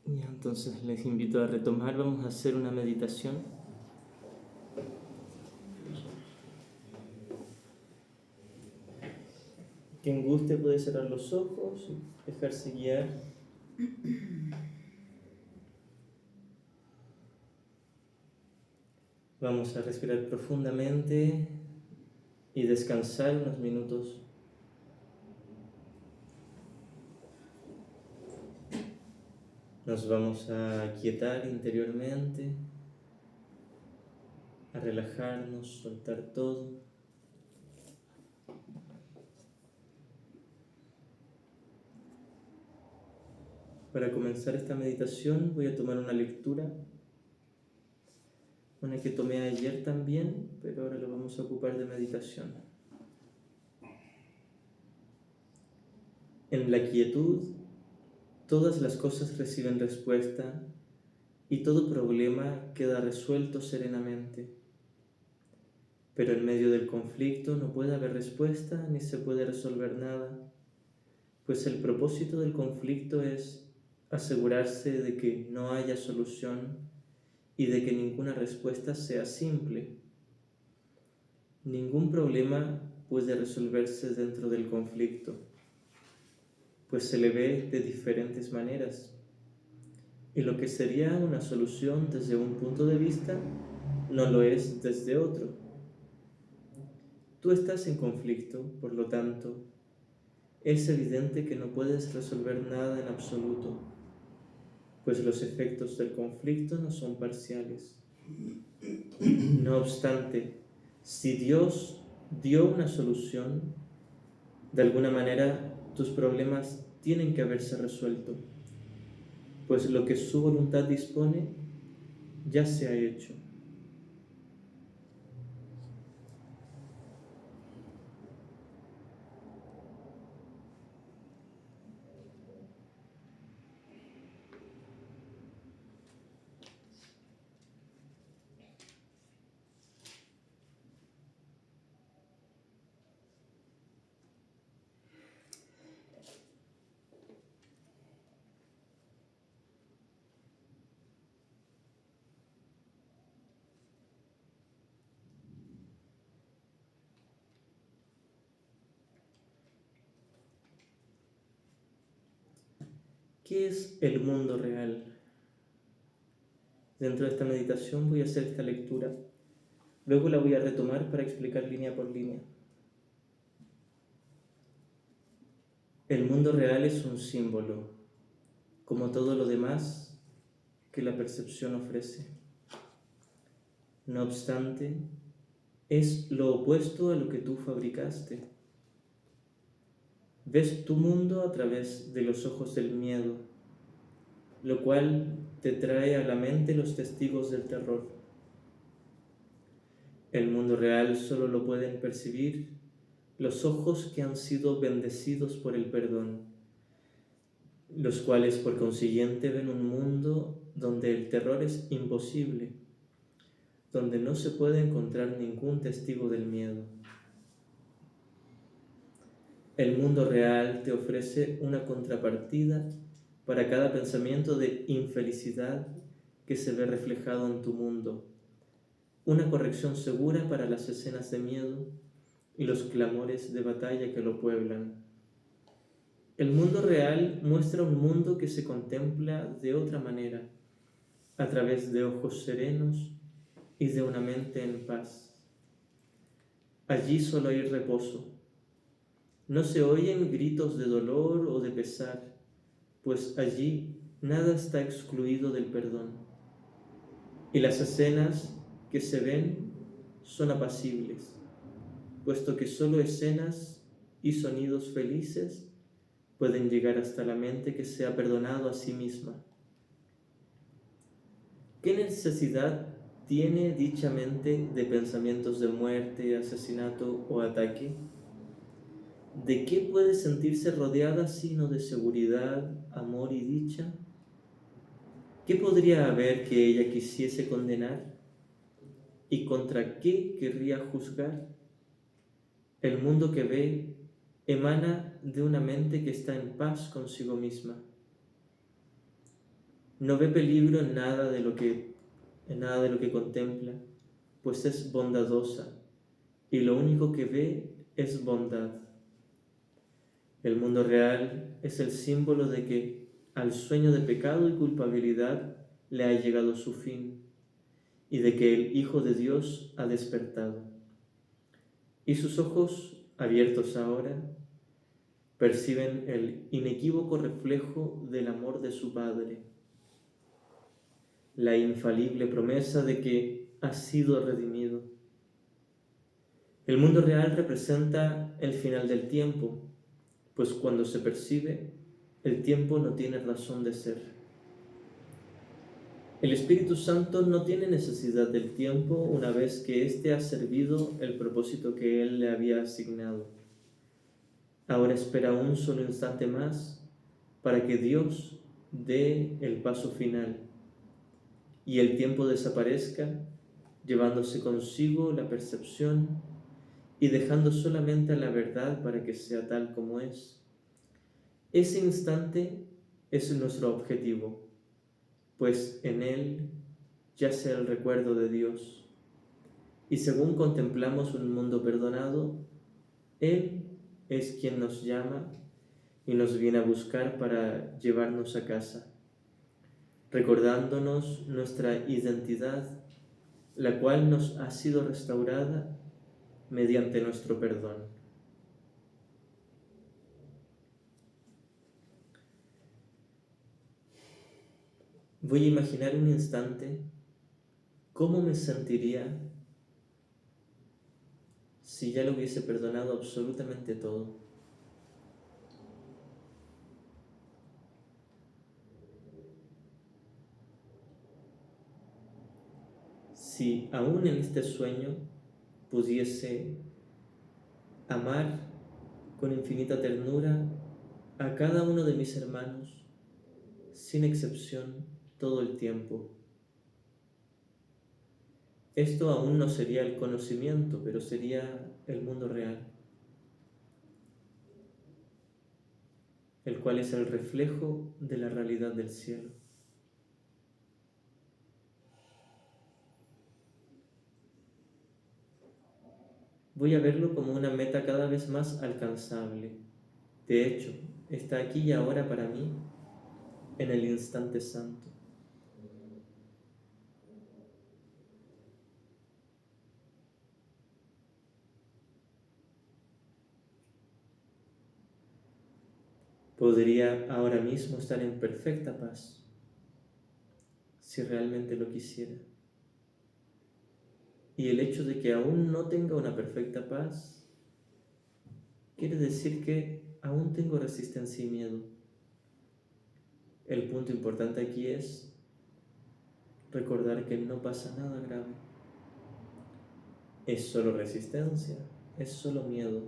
Ya, entonces les invito a retomar, vamos a hacer una meditación. Quien guste puede cerrar los ojos y dejarse guiar. Vamos a respirar profundamente y descansar unos minutos. Nos vamos a aquietar interiormente, a relajarnos, soltar todo. Para comenzar esta meditación voy a tomar una lectura, una que tomé ayer también, pero ahora la vamos a ocupar de meditación. En la quietud, todas las cosas reciben respuesta y todo problema queda resuelto serenamente. Pero en medio del conflicto no puede haber respuesta ni se puede resolver nada, pues el propósito del conflicto es asegurarse de que no haya solución y de que ninguna respuesta sea simple. Ningún problema puede resolverse dentro del conflicto, pues se le ve de diferentes maneras. Y lo que sería una solución desde un punto de vista no lo es desde otro. Tú estás en conflicto, por lo tanto, es evidente que no puedes resolver nada en absoluto, pues los efectos del conflicto no son parciales. No obstante, si Dios dio una solución, de alguna manera tus problemas tienen que haberse resuelto, pues lo que su voluntad dispone ya se ha hecho. ¿Qué es el mundo real? Dentro de esta meditación voy a hacer esta lectura. Luego la voy a retomar para explicar línea por línea. El mundo real es un símbolo, como todo lo demás que la percepción ofrece. No obstante, es lo opuesto a lo que tú fabricaste. Ves tu mundo a través de los ojos del miedo, lo cual te trae a la mente los testigos del terror. El mundo real solo lo pueden percibir los ojos que han sido bendecidos por el perdón, los cuales por consiguiente ven un mundo donde el terror es imposible, donde no se puede encontrar ningún testigo del miedo. El mundo real te ofrece una contrapartida para cada pensamiento de infelicidad que se ve reflejado en tu mundo, una corrección segura para las escenas de miedo y los clamores de batalla que lo pueblan. El mundo real muestra un mundo que se contempla de otra manera, a través de ojos serenos y de una mente en paz. Allí solo hay reposo. No se oyen gritos de dolor o de pesar, pues allí nada está excluido del perdón. Y las escenas que se ven son apacibles, puesto que solo escenas y sonidos felices pueden llegar hasta la mente que se ha perdonado a sí misma. ¿Qué necesidad tiene dicha mente de pensamientos de muerte, asesinato o ataque? ¿De qué puede sentirse rodeada sino de seguridad, amor y dicha? ¿Qué podría haber que ella quisiese condenar? ¿Y contra qué querría juzgar? El mundo que ve emana de una mente que está en paz consigo misma. No ve peligro en nada de lo que contempla, pues es bondadosa y lo único que ve es bondad. El mundo real es el símbolo de que al sueño de pecado y culpabilidad le ha llegado su fin y de que el Hijo de Dios ha despertado. Y sus ojos, abiertos ahora, perciben el inequívoco reflejo del amor de su Padre, la infalible promesa de que ha sido redimido. El mundo real representa el final del tiempo, pues cuando se percibe, el tiempo no tiene razón de ser. El Espíritu Santo no tiene necesidad del tiempo una vez que éste ha servido el propósito que Él le había asignado. Ahora espera un solo instante más para que Dios dé el paso final y el tiempo desaparezca, llevándose consigo la percepción y dejando solamente a la verdad para que sea tal como es. Ese instante es nuestro objetivo, pues en él yace el recuerdo de Dios. Y según contemplamos un mundo perdonado, Él es quien nos llama y nos viene a buscar para llevarnos a casa, recordándonos nuestra identidad, la cual nos ha sido restaurada mediante nuestro perdón. Voy a imaginar un instante cómo me sentiría si ya lo hubiese perdonado absolutamente todo. Si aún en este sueño pudiese amar con infinita ternura a cada uno de mis hermanos, sin excepción, todo el tiempo. Esto aún no sería el conocimiento, pero sería el mundo real, el cual es el reflejo de la realidad del cielo. Voy a verlo como una meta cada vez más alcanzable. De hecho, está aquí y ahora para mí, en el instante santo. Podría ahora mismo estar en perfecta paz, si realmente lo quisiera. Y el hecho de que aún no tenga una perfecta paz quiere decir que aún tengo resistencia y miedo. El punto importante aquí es recordar que no pasa nada grave. Es solo resistencia, es solo miedo.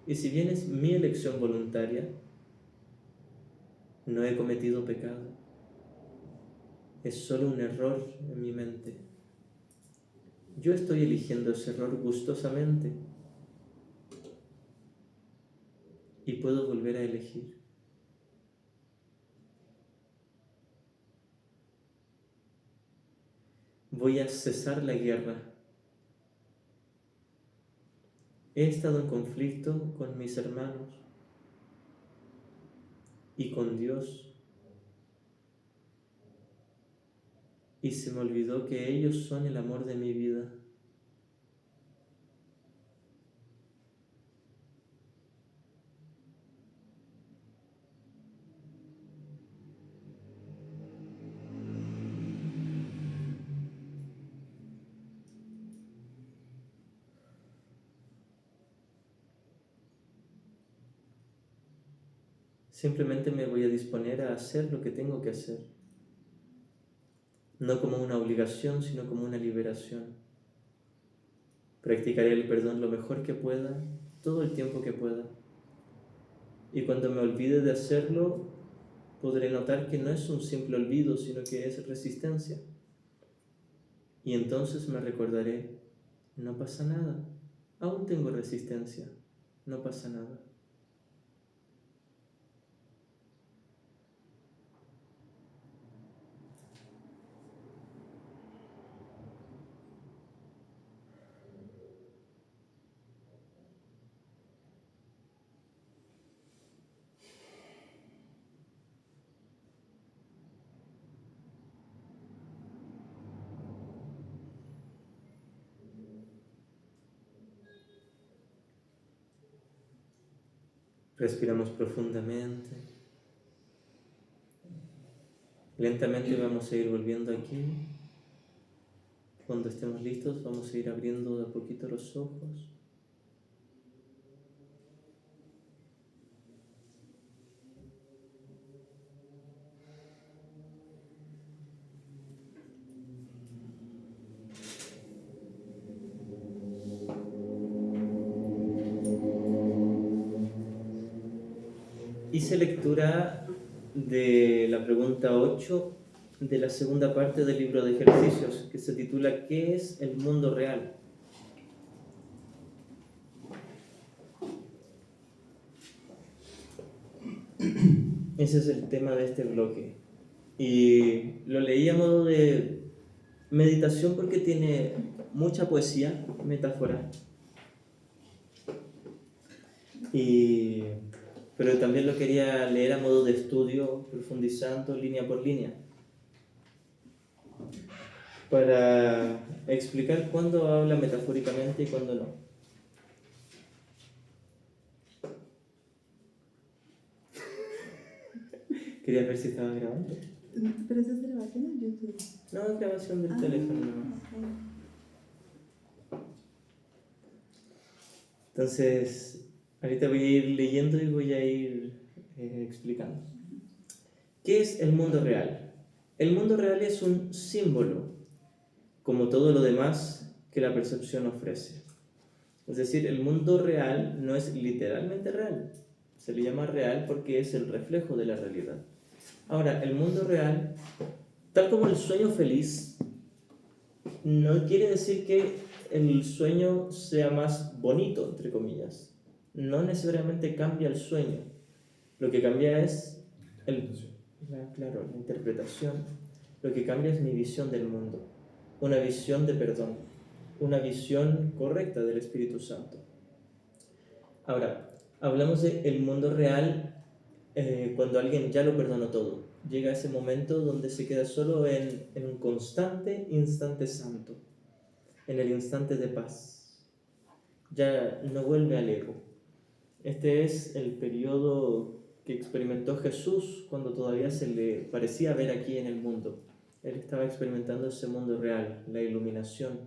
Y si bien es mi elección voluntaria, no he cometido pecado. Es solo un error en mi mente. Yo estoy eligiendo ese error gustosamente y puedo volver a elegir. Voy a cesar la guerra. He estado en conflicto con mis hermanos y con Dios, y se me olvidó que ellos son el amor de mi vida. Simplemente me voy a disponer a hacer lo que tengo que hacer, no como una obligación, sino como una liberación. Practicaré el perdón lo mejor que pueda, todo el tiempo que pueda. Y cuando me olvide de hacerlo, podré notar que no es un simple olvido, sino que es resistencia. Y entonces me recordaré, no pasa nada, aún tengo resistencia, no pasa nada. Respiramos profundamente. Lentamente vamos a ir volviendo aquí. Cuando estemos listos, vamos a ir abriendo de a poquito los ojos. Hice lectura de la pregunta 8 de la segunda parte del libro de ejercicios, que se titula ¿Qué es el mundo real? Ese es el tema de este bloque. Y lo leí a modo de meditación porque tiene mucha poesía, metáfora. Pero también lo quería leer a modo de estudio, profundizando línea por línea, para explicar cuándo habla metafóricamente y cuándo no. Quería ver si estaba grabando. ¿Pero esa es grabación en YouTube? No, es grabación del teléfono nomás. Entonces, ahorita voy a ir leyendo y voy a ir explicando. ¿Qué es el mundo real? El mundo real es un símbolo, como todo lo demás que la percepción ofrece. Es decir, el mundo real no es literalmente real. Se le llama real porque es el reflejo de la realidad. Ahora, el mundo real, tal como el sueño feliz, no quiere decir que el sueño sea más bonito, entre comillas. No necesariamente cambia el sueño. Lo que cambia es la interpretación. Lo que cambia es mi visión del mundo. Una visión de perdón. Una visión correcta del Espíritu Santo. Ahora, hablamos de el mundo real cuando alguien ya lo perdonó todo. Llega ese momento donde se queda solo en un constante instante santo, en el instante de paz. Ya no vuelve al ego. Este es el periodo que experimentó Jesús cuando todavía se le parecía ver aquí en el mundo. Él estaba experimentando ese mundo real, la iluminación,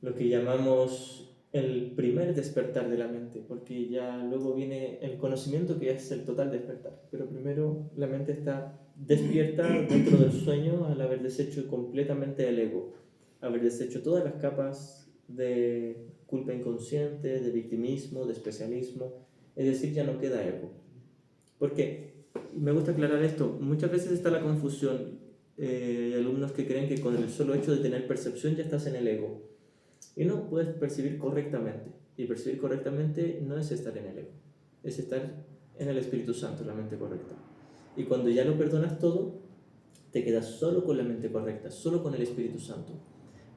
lo que llamamos el primer despertar de la mente, porque ya luego viene el conocimiento, que es el total despertar, pero primero la mente está despierta dentro del sueño al haber deshecho completamente el ego, haber deshecho todas las capas de culpa inconsciente, de victimismo, de especialismo, es decir, ya no queda ego. ¿Por qué? Me gusta aclarar esto, muchas veces está la confusión, hay alumnos que creen que con el solo hecho de tener percepción ya estás en el ego. Y no, puedes percibir correctamente. Y percibir correctamente no es estar en el ego, es estar en el Espíritu Santo, la mente correcta. Y cuando ya lo perdonas todo, te quedas solo con la mente correcta, solo con el Espíritu Santo,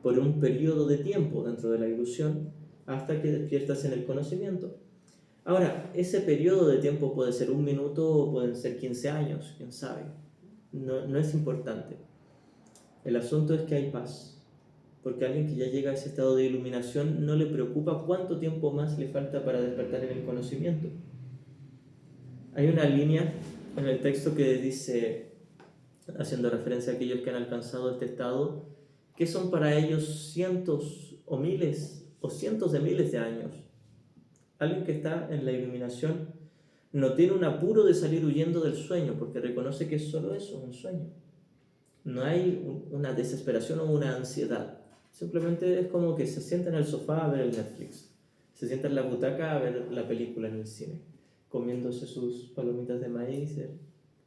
por un periodo de tiempo dentro de la ilusión, hasta que despiertas en el conocimiento. Ahora, ese periodo de tiempo puede ser 1 minuto o pueden ser 15 años, quién sabe. No es importante. El asunto es que hay paz. Porque a alguien que ya llega a ese estado de iluminación no le preocupa cuánto tiempo más le falta para despertar en el conocimiento. Hay una línea en el texto que dice, haciendo referencia a aquellos que han alcanzado este estado, que son para ellos cientos o miles o cientos de miles de años. Alguien que está en la iluminación no tiene un apuro de salir huyendo del sueño, porque reconoce que es solo eso, un sueño. No hay una desesperación o una ansiedad. Simplemente es como que se sienta en el sofá a ver el Netflix, se sienta en la butaca a ver la película en el cine, comiéndose sus palomitas de maíz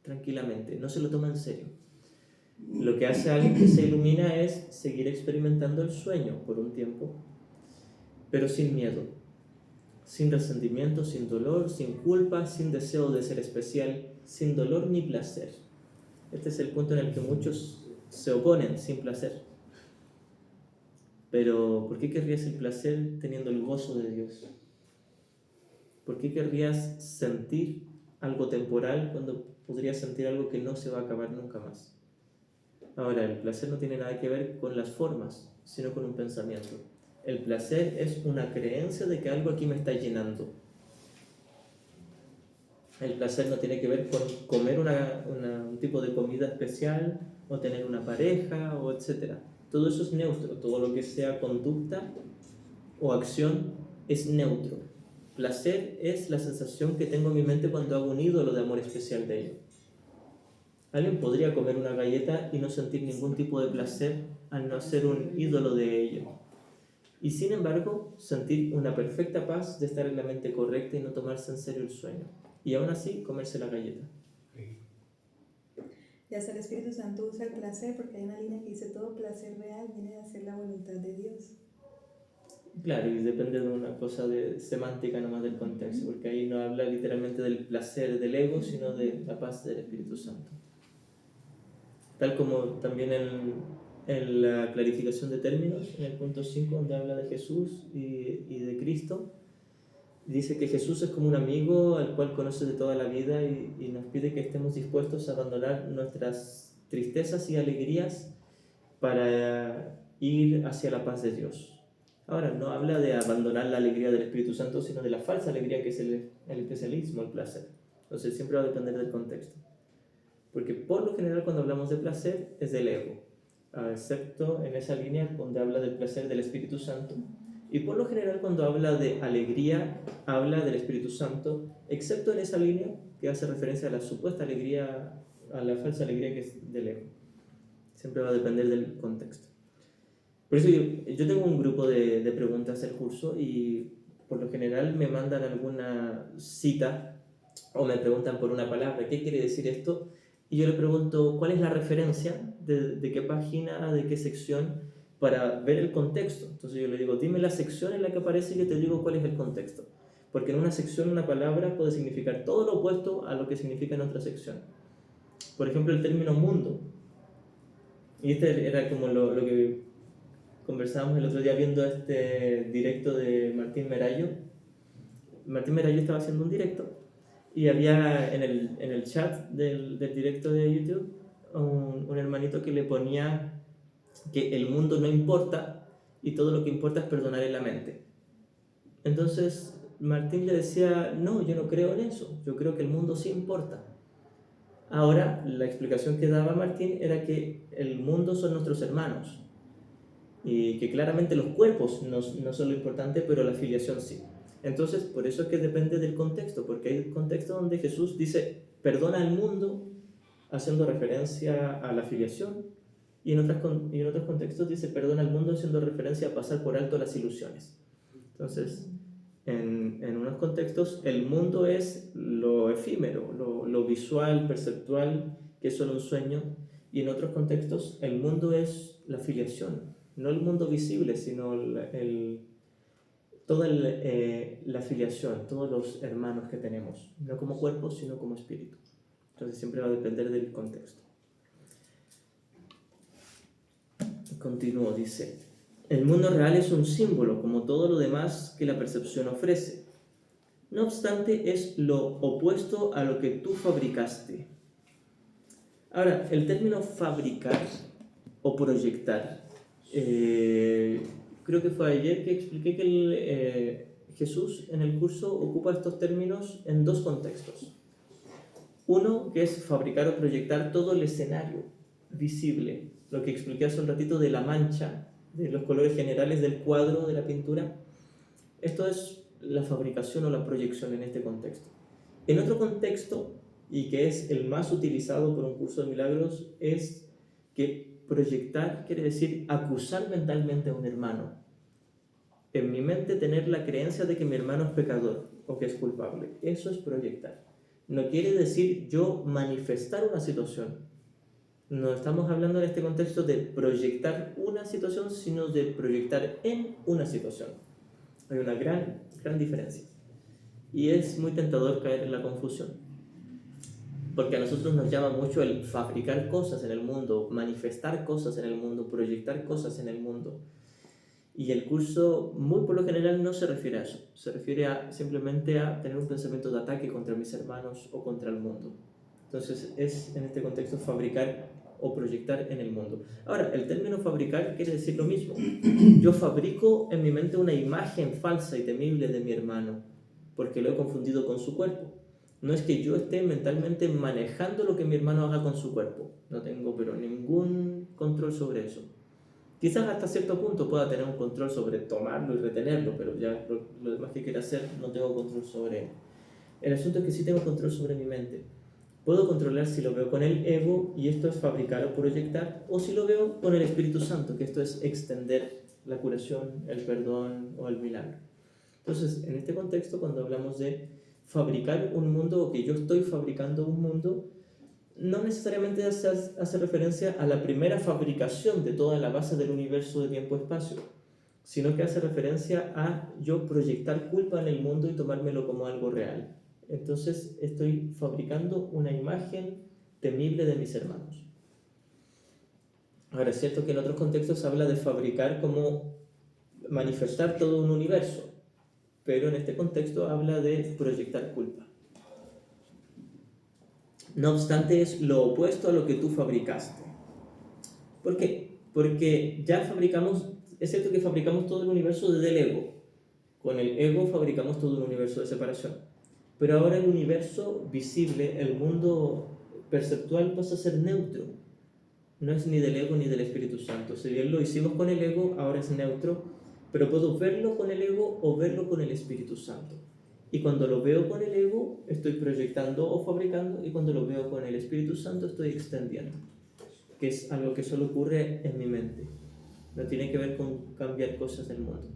tranquilamente, no se lo toma en serio. Lo que hace a alguien que se ilumina es seguir experimentando el sueño por un tiempo, pero sin miedo, sin resentimiento, sin dolor, sin culpa, sin deseo de ser especial, sin dolor ni placer. Este es el punto en el que muchos se oponen, sin placer. Pero, ¿por qué querrías el placer teniendo el gozo de Dios? ¿Por qué querrías sentir algo temporal cuando podrías sentir algo que no se va a acabar nunca más? Ahora, el placer no tiene nada que ver con las formas, sino con un pensamiento. El placer es una creencia de que algo aquí me está llenando. El placer no tiene que ver con comer un tipo de comida especial o tener una pareja o etc. Todo eso es neutro. Todo lo que sea conducta o acción es neutro. Placer es la sensación que tengo en mi mente cuando hago un ídolo de amor especial de ello. Alguien podría comer una galleta y no sentir ningún tipo de placer al no ser un ídolo de ello. Y sin embargo, sentir una perfecta paz de estar en la mente correcta y no tomarse en serio el sueño. Y aún así, comerse la galleta. Y hasta el Espíritu Santo usa el placer, porque hay una línea que dice: todo placer real viene de hacer la voluntad de Dios. Claro, y depende de una cosa de semántica nomás del contexto, porque ahí no habla literalmente del placer del ego, sino de la paz del Espíritu Santo. Tal como también en la clarificación de términos, en el punto 5, donde habla de Jesús y de Cristo, dice que Jesús es como un amigo al cual conoce de toda la vida y nos pide que estemos dispuestos a abandonar nuestras tristezas y alegrías para ir hacia la paz de Dios. Ahora, no habla de abandonar la alegría del Espíritu Santo, sino de la falsa alegría que es el especialismo, el placer. Entonces siempre va a depender del contexto. Porque por lo general cuando hablamos de placer es del ego, excepto en esa línea donde habla del placer del Espíritu Santo. Y por lo general cuando habla de alegría, habla del Espíritu Santo, excepto en esa línea que hace referencia a la supuesta alegría, a la falsa alegría que es del ego. Siempre va a depender del contexto. Por eso yo tengo un grupo de preguntas del curso y por lo general me mandan alguna cita o me preguntan por una palabra, ¿qué quiere decir esto? Y yo le pregunto, ¿cuál es la referencia? ¿De qué página? ¿De qué sección? Para ver el contexto. Entonces yo le digo, dime la sección en la que aparece y yo te digo cuál es el contexto. Porque en una sección una palabra puede significar todo lo opuesto a lo que significa en otra sección. Por ejemplo, el término mundo. Y este era como lo que conversábamos el otro día viendo este directo de Martín Merallo. Martín Merallo estaba haciendo un directo y había en el chat del directo de YouTube un hermanito que le ponía que el mundo no importa y todo lo que importa es perdonar en la mente. Entonces Martín le decía, no, yo no creo en eso, yo creo que el mundo sí importa. Ahora la explicación que daba Martín era que el mundo son nuestros hermanos y que claramente los cuerpos no son lo importante, pero la filiación sí. Entonces, por eso es que depende del contexto, porque hay contextos donde Jesús dice, perdona al mundo, haciendo referencia a la filiación, y en otros contextos dice, perdona al mundo, haciendo referencia a pasar por alto las ilusiones. Entonces, en unos contextos, el mundo es lo efímero, lo visual, perceptual, que es solo un sueño, y en otros contextos, el mundo es la filiación, no el mundo visible, sino toda la filiación, todos los hermanos que tenemos, no como cuerpo, sino como espíritu. Entonces siempre va a depender del contexto. Continúo, dice, el mundo real es un símbolo, como todo lo demás que la percepción ofrece. No obstante, es lo opuesto a lo que tú fabricaste. Ahora, el término fabricar o proyectar, creo que fue ayer que expliqué que Jesús en el curso ocupa estos términos en dos contextos. Uno, que es fabricar o proyectar todo el escenario visible, lo que expliqué hace un ratito de la mancha, de los colores generales del cuadro, de la pintura. Esto es la fabricación o la proyección en este contexto. En otro contexto, y que es el más utilizado por un curso de milagros, es que proyectar quiere decir acusar mentalmente a un hermano. En mi mente tener la creencia de que mi hermano es pecador o que es culpable. Eso es proyectar. No quiere decir yo manifestar una situación. No estamos hablando en este contexto de proyectar una situación, sino de proyectar en una situación. Hay una gran diferencia. Y es muy tentador caer en la confusión. Porque a nosotros nos llama mucho el fabricar cosas en el mundo, manifestar cosas en el mundo, proyectar cosas en el mundo. Y el curso, muy por lo general, no se refiere a eso. Se refiere simplemente a tener un pensamiento de ataque contra mis hermanos o contra el mundo. Entonces es en este contexto fabricar o proyectar en el mundo. Ahora, el término fabricar quiere decir lo mismo. Yo fabrico en mi mente una imagen falsa y temible de mi hermano porque lo he confundido con su cuerpo. No es que yo esté mentalmente manejando lo que mi hermano haga con su cuerpo. No tengo pero ningún control sobre eso. Quizás hasta cierto punto pueda tener un control sobre tomarlo y retenerlo, pero ya lo demás que quiera hacer no tengo control sobre él. El asunto es que sí tengo control sobre mi mente. Puedo controlar si lo veo con el ego, y esto es fabricar o proyectar, o si lo veo con el Espíritu Santo, que esto es extender la curación, el perdón o el milagro. Entonces, en este contexto, cuando hablamos de fabricar un mundo, o que yo estoy fabricando un mundo, no necesariamente hace referencia a la primera fabricación de toda la base del universo de tiempo-espacio, sino que hace referencia a yo proyectar culpa en el mundo y tomármelo como algo real. Entonces estoy fabricando una imagen temible de mis hermanos. Ahora, es cierto que en otros contextos se habla de fabricar como manifestar todo un universo, pero en este contexto habla de proyectar culpa. No obstante, es lo opuesto a lo que tú fabricaste. ¿Por qué? Porque ya fabricamos, es cierto que fabricamos todo el universo desde el ego. Con el ego fabricamos todo un universo de separación. Pero ahora el universo visible, el mundo perceptual, pasa a ser neutro. No es ni del ego ni del Espíritu Santo. Si bien lo hicimos con el ego, ahora es neutro, pero puedo verlo con el ego o verlo con el Espíritu Santo. Y cuando lo veo con el ego, estoy proyectando o fabricando, y cuando lo veo con el Espíritu Santo, estoy extendiendo, que es algo que solo ocurre en mi mente. No tiene que ver con cambiar cosas del mundo.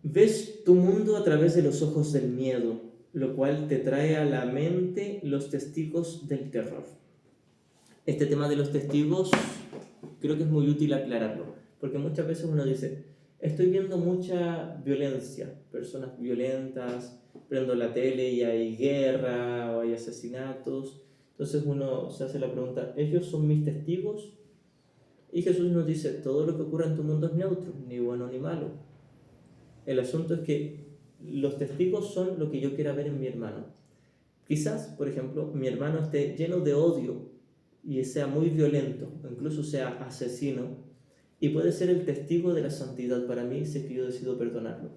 Ves tu mundo a través de los ojos del miedo, lo cual te trae a la mente los testigos del terror. Este tema de los testigos creo que es muy útil aclararlo, porque muchas veces uno dice, estoy viendo mucha violencia, personas violentas, prendo la tele y hay guerra o hay asesinatos. Entonces uno se hace la pregunta, ¿ellos son mis testigos? Y Jesús nos dice, todo lo que ocurre en tu mundo es neutro, ni bueno ni malo. El asunto es que los testigos son lo que yo quiera ver en mi hermano. Quizás, por ejemplo, mi hermano esté lleno de odio y sea muy violento, o incluso sea asesino, y puede ser el testigo de la santidad para mí si es que yo decido perdonarlo.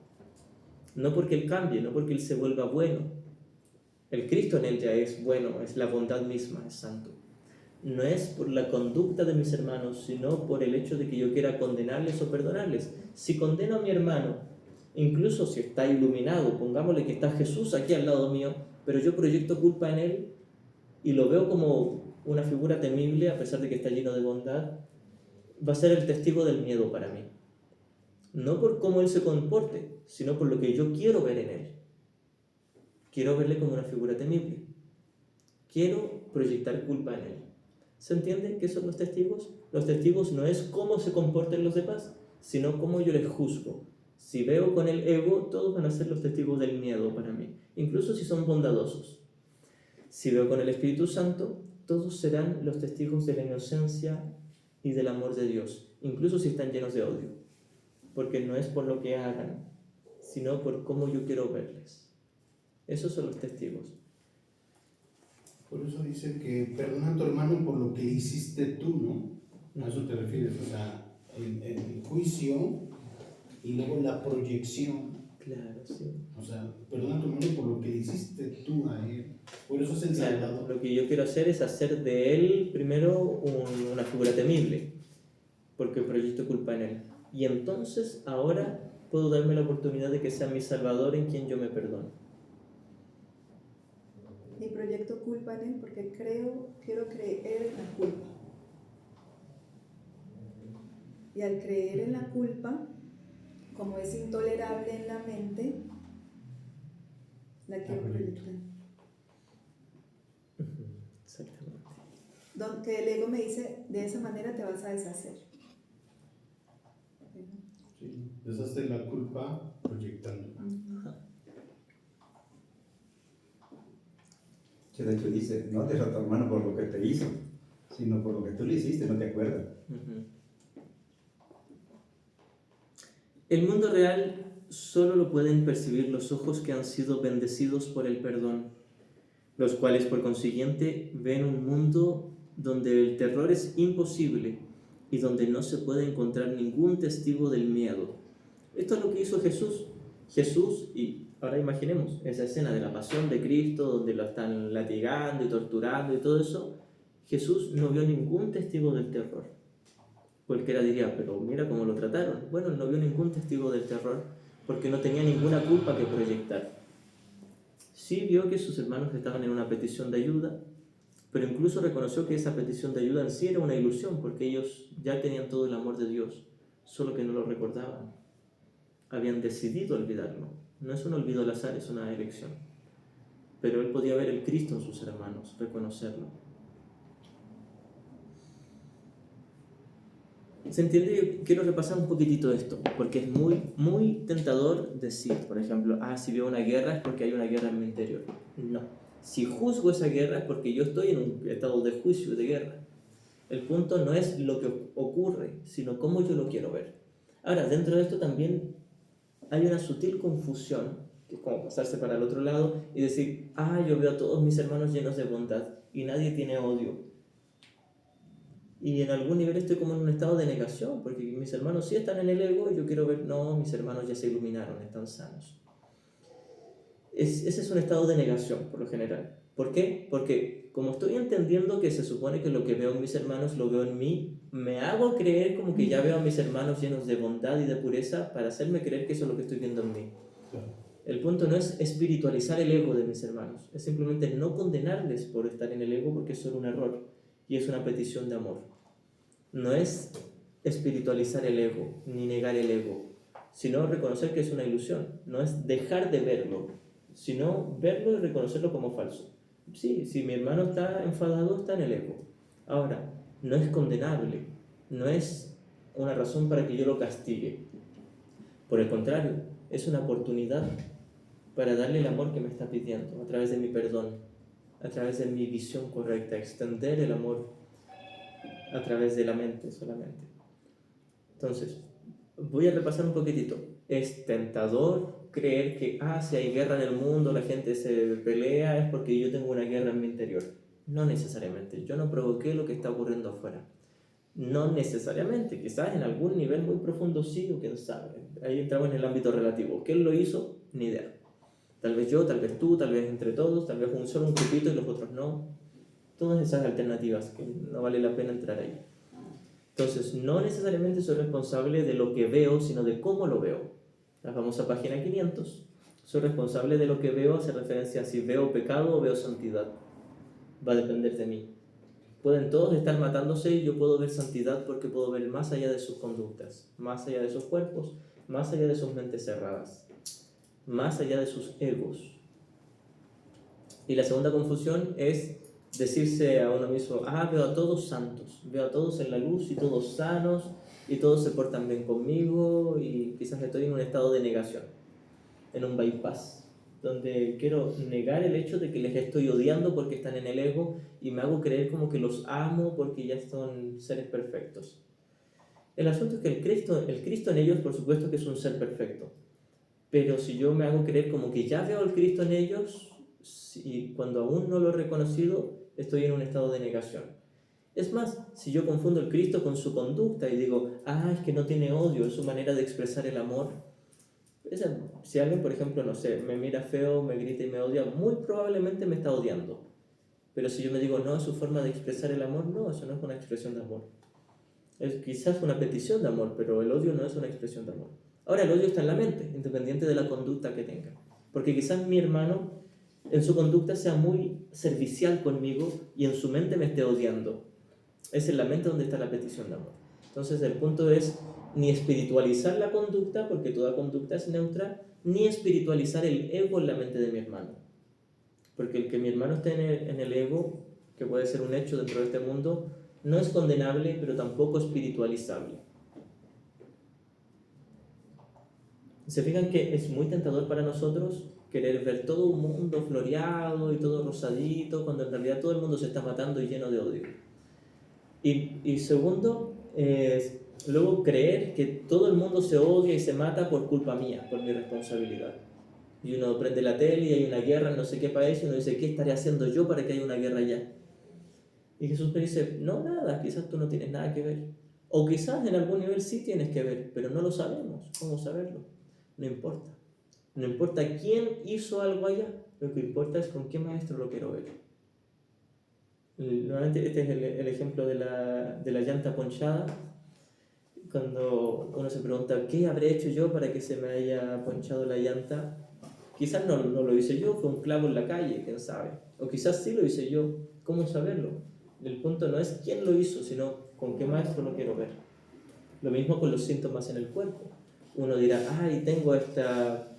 No porque él cambie, no porque él se vuelva bueno. El Cristo en él ya es bueno, es la bondad misma, es santo. No es por la conducta de mis hermanos, sino por el hecho de que yo quiera condenarles o perdonarles. Si condeno a mi hermano, incluso si está iluminado, pongámosle que está Jesús aquí al lado mío, pero yo proyecto culpa en él y lo veo como una figura temible a pesar de que está lleno de bondad, va a ser el testigo del miedo para mí. No por cómo él se comporte, sino por lo que yo quiero ver en él. Quiero verle como una figura temible. Quiero proyectar culpa en él. ¿Se entiende qué son los testigos? Los testigos no es cómo se comporten los demás, sino cómo yo les juzgo. Si veo con el ego, todos van a ser los testigos del miedo para mí, incluso si son bondadosos. Si veo con el Espíritu Santo, todos serán los testigos de la inocencia y del amor de Dios, incluso si están llenos de odio, porque no es por lo que hagan, sino por cómo yo quiero verles. Esos son los testigos. Por eso dice que perdona a tu hermano por lo que hiciste tú, ¿no? A eso te refieres, o sea, el juicio y luego la proyección. Claro, sí. O sea, perdona a tu hermano por lo que hiciste tú a él. Por eso es el Salvador. Claro, lo que yo quiero hacer es hacer de él primero una figura temible, porque proyecto culpa en él. Y entonces ahora puedo darme la oportunidad de que sea mi Salvador en quien yo me perdono. Y proyecto culpa en él porque quiero creer en la culpa. Y al creer en la culpa, como es intolerable en la mente, la quiero proyectar. Exactamente. Donde el ego me dice, de esa manera te vas a deshacer. Sí, deshacer la culpa proyectando. Que de hecho dice, no deja a tu hermano por lo que te hizo, sino por lo que tú le hiciste, no te acuerdas. El mundo real solo lo pueden percibir los ojos que han sido bendecidos por el perdón, los cuales por consiguiente ven un mundo donde el terror es imposible y donde no se puede encontrar ningún testigo del miedo. Esto es lo que hizo Jesús. Jesús, y Ahora imaginemos esa escena de la pasión de Cristo, donde lo están latigando y torturando y todo eso. Jesús no vio ningún testigo del terror. Cualquiera diría, pero mira cómo lo trataron. Bueno, él no vio ningún testigo del terror porque no tenía ninguna culpa que proyectar. Sí vio que sus hermanos estaban en una petición de ayuda, pero incluso reconoció que esa petición de ayuda en sí era una ilusión, porque ellos ya tenían todo el amor de Dios, solo que no lo recordaban. Habían decidido olvidarlo. No es un olvido al azar, es una elección. Pero él podía ver el Cristo en sus hermanos, reconocerlo. ¿Se entiende? Yo quiero repasar un poquitito esto, porque es muy tentador decir, por ejemplo, si veo una guerra es porque hay una guerra en mi interior. No. Si juzgo esa guerra es porque yo estoy en un estado de juicio, de guerra. El punto no es lo que ocurre, sino cómo yo lo quiero ver. Ahora, dentro de esto también hay una sutil confusión, que es como pasarse para el otro lado y decir, yo veo a todos mis hermanos llenos de bondad y nadie tiene odio. Y en algún nivel estoy como en un estado de negación, porque mis hermanos sí están en el ego y yo quiero ver, no, mis hermanos ya se iluminaron, están sanos. Ese es un estado de negación, por lo general. ¿Por qué? Porque como estoy entendiendo que se supone que lo que veo en mis hermanos lo veo en mí, me hago creer como que ya veo a mis hermanos llenos de bondad y de pureza para hacerme creer que eso es lo que estoy viendo en mí. El punto no es espiritualizar el ego de mis hermanos, es simplemente no condenarles por estar en el ego porque es solo un error y es una petición de amor. No es espiritualizar el ego ni negar el ego, sino reconocer que es una ilusión. No es dejar de verlo, sino verlo y reconocerlo como falso. Sí, si mi hermano está enfadado, está en el ego. Ahora, no es condenable, no es una razón para que yo lo castigue. Por el contrario, es una oportunidad para darle el amor que me está pidiendo, a través de mi perdón, a través de mi visión correcta, extender el amor a través de la mente solamente. Entonces, voy a repasar un poquitito. Es tentador creer que, si hay guerra en el mundo, la gente se pelea, es porque yo tengo una guerra en mi interior. No necesariamente. Yo no provoqué lo que está ocurriendo afuera. No necesariamente. Quizás en algún nivel muy profundo sí, o quién sabe. Ahí entramos en el ámbito relativo. ¿Quién lo hizo? Ni idea. Tal vez yo, tal vez tú, tal vez entre todos, tal vez solo un grupito y los otros no. Todas esas alternativas que no vale la pena entrar ahí. Entonces, no necesariamente soy responsable de lo que veo, sino de cómo lo veo. La famosa página 500. Soy responsable de lo que veo, hace referencia a si veo pecado o veo santidad. Va a depender de mí. Pueden todos estar matándose y yo puedo ver santidad porque puedo ver más allá de sus conductas, más allá de sus cuerpos, más allá de sus mentes cerradas, más allá de sus egos. Y la segunda confusión es decirse a uno mismo, veo a todos santos, veo a todos en la luz y todos sanos y todos se portan bien conmigo y quizás estoy en un estado de negación, en un bypass, donde quiero negar el hecho de que les estoy odiando porque están en el ego y me hago creer como que los amo porque ya son seres perfectos. El asunto es que el Cristo en ellos, por supuesto que es un ser perfecto, pero si yo me hago creer como que ya veo al Cristo en ellos, y cuando aún no lo he reconocido, estoy en un estado de negación. Es más, si yo confundo el Cristo con su conducta y digo, es que no tiene odio, es su manera de expresar el amor. Si alguien, por ejemplo, no sé, me mira feo, me grita y me odia, muy probablemente me está odiando. Pero si yo me digo, no, es su forma de expresar el amor, no, eso no es una expresión de amor. Es quizás una petición de amor, pero el odio no es una expresión de amor. Ahora, el odio está en la mente, independiente de la conducta que tenga. Porque quizás mi hermano en su conducta sea muy servicial conmigo y en su mente me esté odiando. Es en la mente donde está la petición de amor. Entonces el punto es ni espiritualizar la conducta, porque toda conducta es neutra, ni espiritualizar el ego en la mente de mi hermano. Porque el que mi hermano esté en el ego, que puede ser un hecho dentro de este mundo, no es condenable, pero tampoco espiritualizable. ¿Se fijan que es muy tentador para nosotros querer ver todo un mundo floreado y todo rosadito, cuando en realidad todo el mundo se está matando y lleno de odio? Y segundo, luego creer que todo el mundo se odia y se mata por culpa mía, por mi responsabilidad. Y uno prende la tele y hay una guerra en no sé qué país y uno dice, ¿qué estaré haciendo yo para que haya una guerra allá? Y Jesús me dice, no, nada, quizás tú no tienes nada que ver. O quizás en algún nivel sí tienes que ver, pero no lo sabemos. ¿Cómo saberlo? No importa. No importa quién hizo algo allá, lo que importa es con qué maestro lo quiero ver. Nuevamente este es el ejemplo de la llanta ponchada. Cuando uno se pregunta, ¿qué habré hecho yo para que se me haya ponchado la llanta? Quizás no lo hice yo, fue un clavo en la calle, quién sabe. O quizás sí lo hice yo, ¿cómo saberlo? El punto no es quién lo hizo, sino con qué maestro lo quiero ver. Lo mismo con los síntomas en el cuerpo. Uno dirá, ay, tengo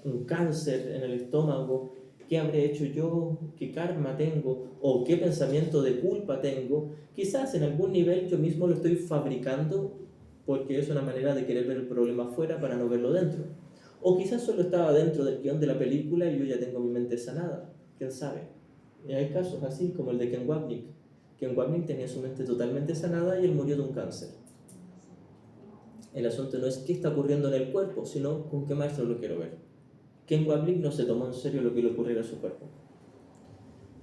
un cáncer en el estómago, ¿qué habré hecho yo? ¿Qué karma tengo? ¿O qué pensamiento de culpa tengo? Quizás en algún nivel yo mismo lo estoy fabricando porque es una manera de querer ver el problema afuera para no verlo dentro. O quizás solo estaba dentro del guión de la película y yo ya tengo mi mente sanada, quién sabe. Y hay casos así como el de Ken Wapnick. Ken Wapnick tenía su mente totalmente sanada y él murió de un cáncer. El asunto no es qué está ocurriendo en el cuerpo, sino con qué maestro lo quiero ver. Ken Wapnick no se tomó en serio lo que le ocurriera a su cuerpo.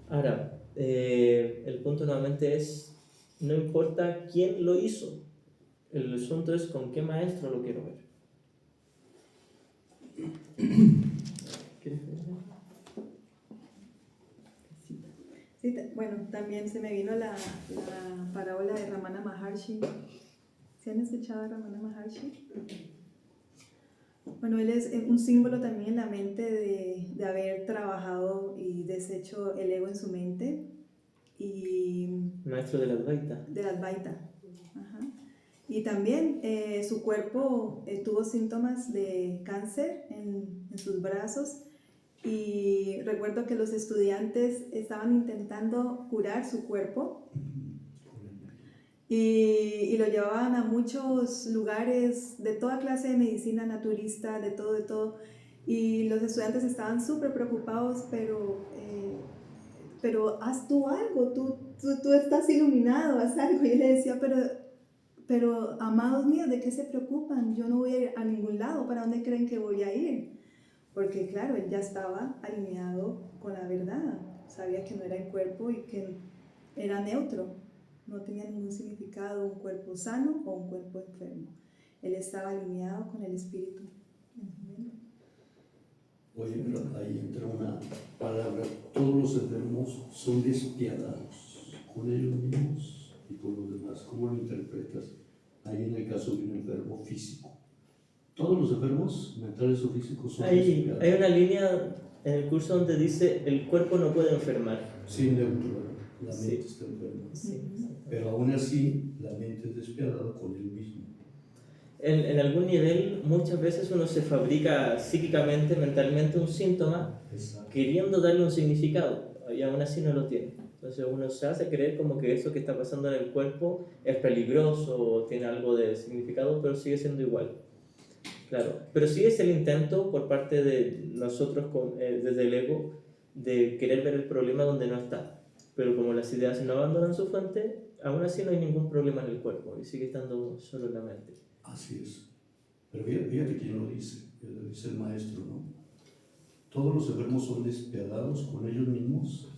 Ahora, el punto nuevamente es, no importa quién lo hizo, el asunto es con qué maestro lo quiero ver. ¿Quieres ver? Sí, bueno, también se me vino la parábola de Ramana Maharshi. ¿Se han escuchado de Ramana Maharshi? Bueno, él es un símbolo también en la mente de haber trabajado y deshecho el ego en su mente. Y Maestro de la Advaita. de la Advaita. Ajá. Y también su cuerpo tuvo síntomas de cáncer en sus brazos. Y recuerdo que los estudiantes estaban intentando curar su cuerpo y lo llevaban a muchos lugares de toda clase de medicina naturista, de todo. Y los estudiantes estaban súper preocupados, pero haz tú algo, tú estás iluminado, haz algo. Y él le decía, pero amados míos, ¿de qué se preocupan? Yo no voy a ir a ningún lado, ¿para dónde creen que voy a ir? Porque claro, él ya estaba alineado con la verdad, sabía que no era el cuerpo y que era neutro, no tenía ningún significado un cuerpo sano o un cuerpo enfermo. Él estaba alineado con el espíritu. Oye, pero ahí entra una palabra, todos los enfermos son despiadados con ellos mismos y con los demás. ¿Cómo lo interpretas? Ahí en el caso de un enfermo físico. Todos los enfermos, mentales o físicos, son despiadados. Hay una línea en el curso donde dice, el cuerpo no puede enfermar. Sí, neutro, la mente Sí. está enferma. Sí. Pero aún así, la mente es despiadada con él mismo. En algún nivel, muchas veces uno se fabrica psíquicamente, mentalmente un síntoma, Exacto. queriendo darle un significado, y aún así no lo tiene. Entonces uno se hace creer como que eso que está pasando en el cuerpo es peligroso o tiene algo de significado, pero sigue siendo igual. Claro, pero sí es el intento por parte de nosotros, desde el ego, de querer ver el problema donde no está. Pero como las ideas no abandonan su fuente, aún así no hay ningún problema en el cuerpo y sigue estando solo en la mente. Así es. Pero fíjate quién lo dice el maestro, ¿no? Todos los enfermos son despiadados con ellos mismos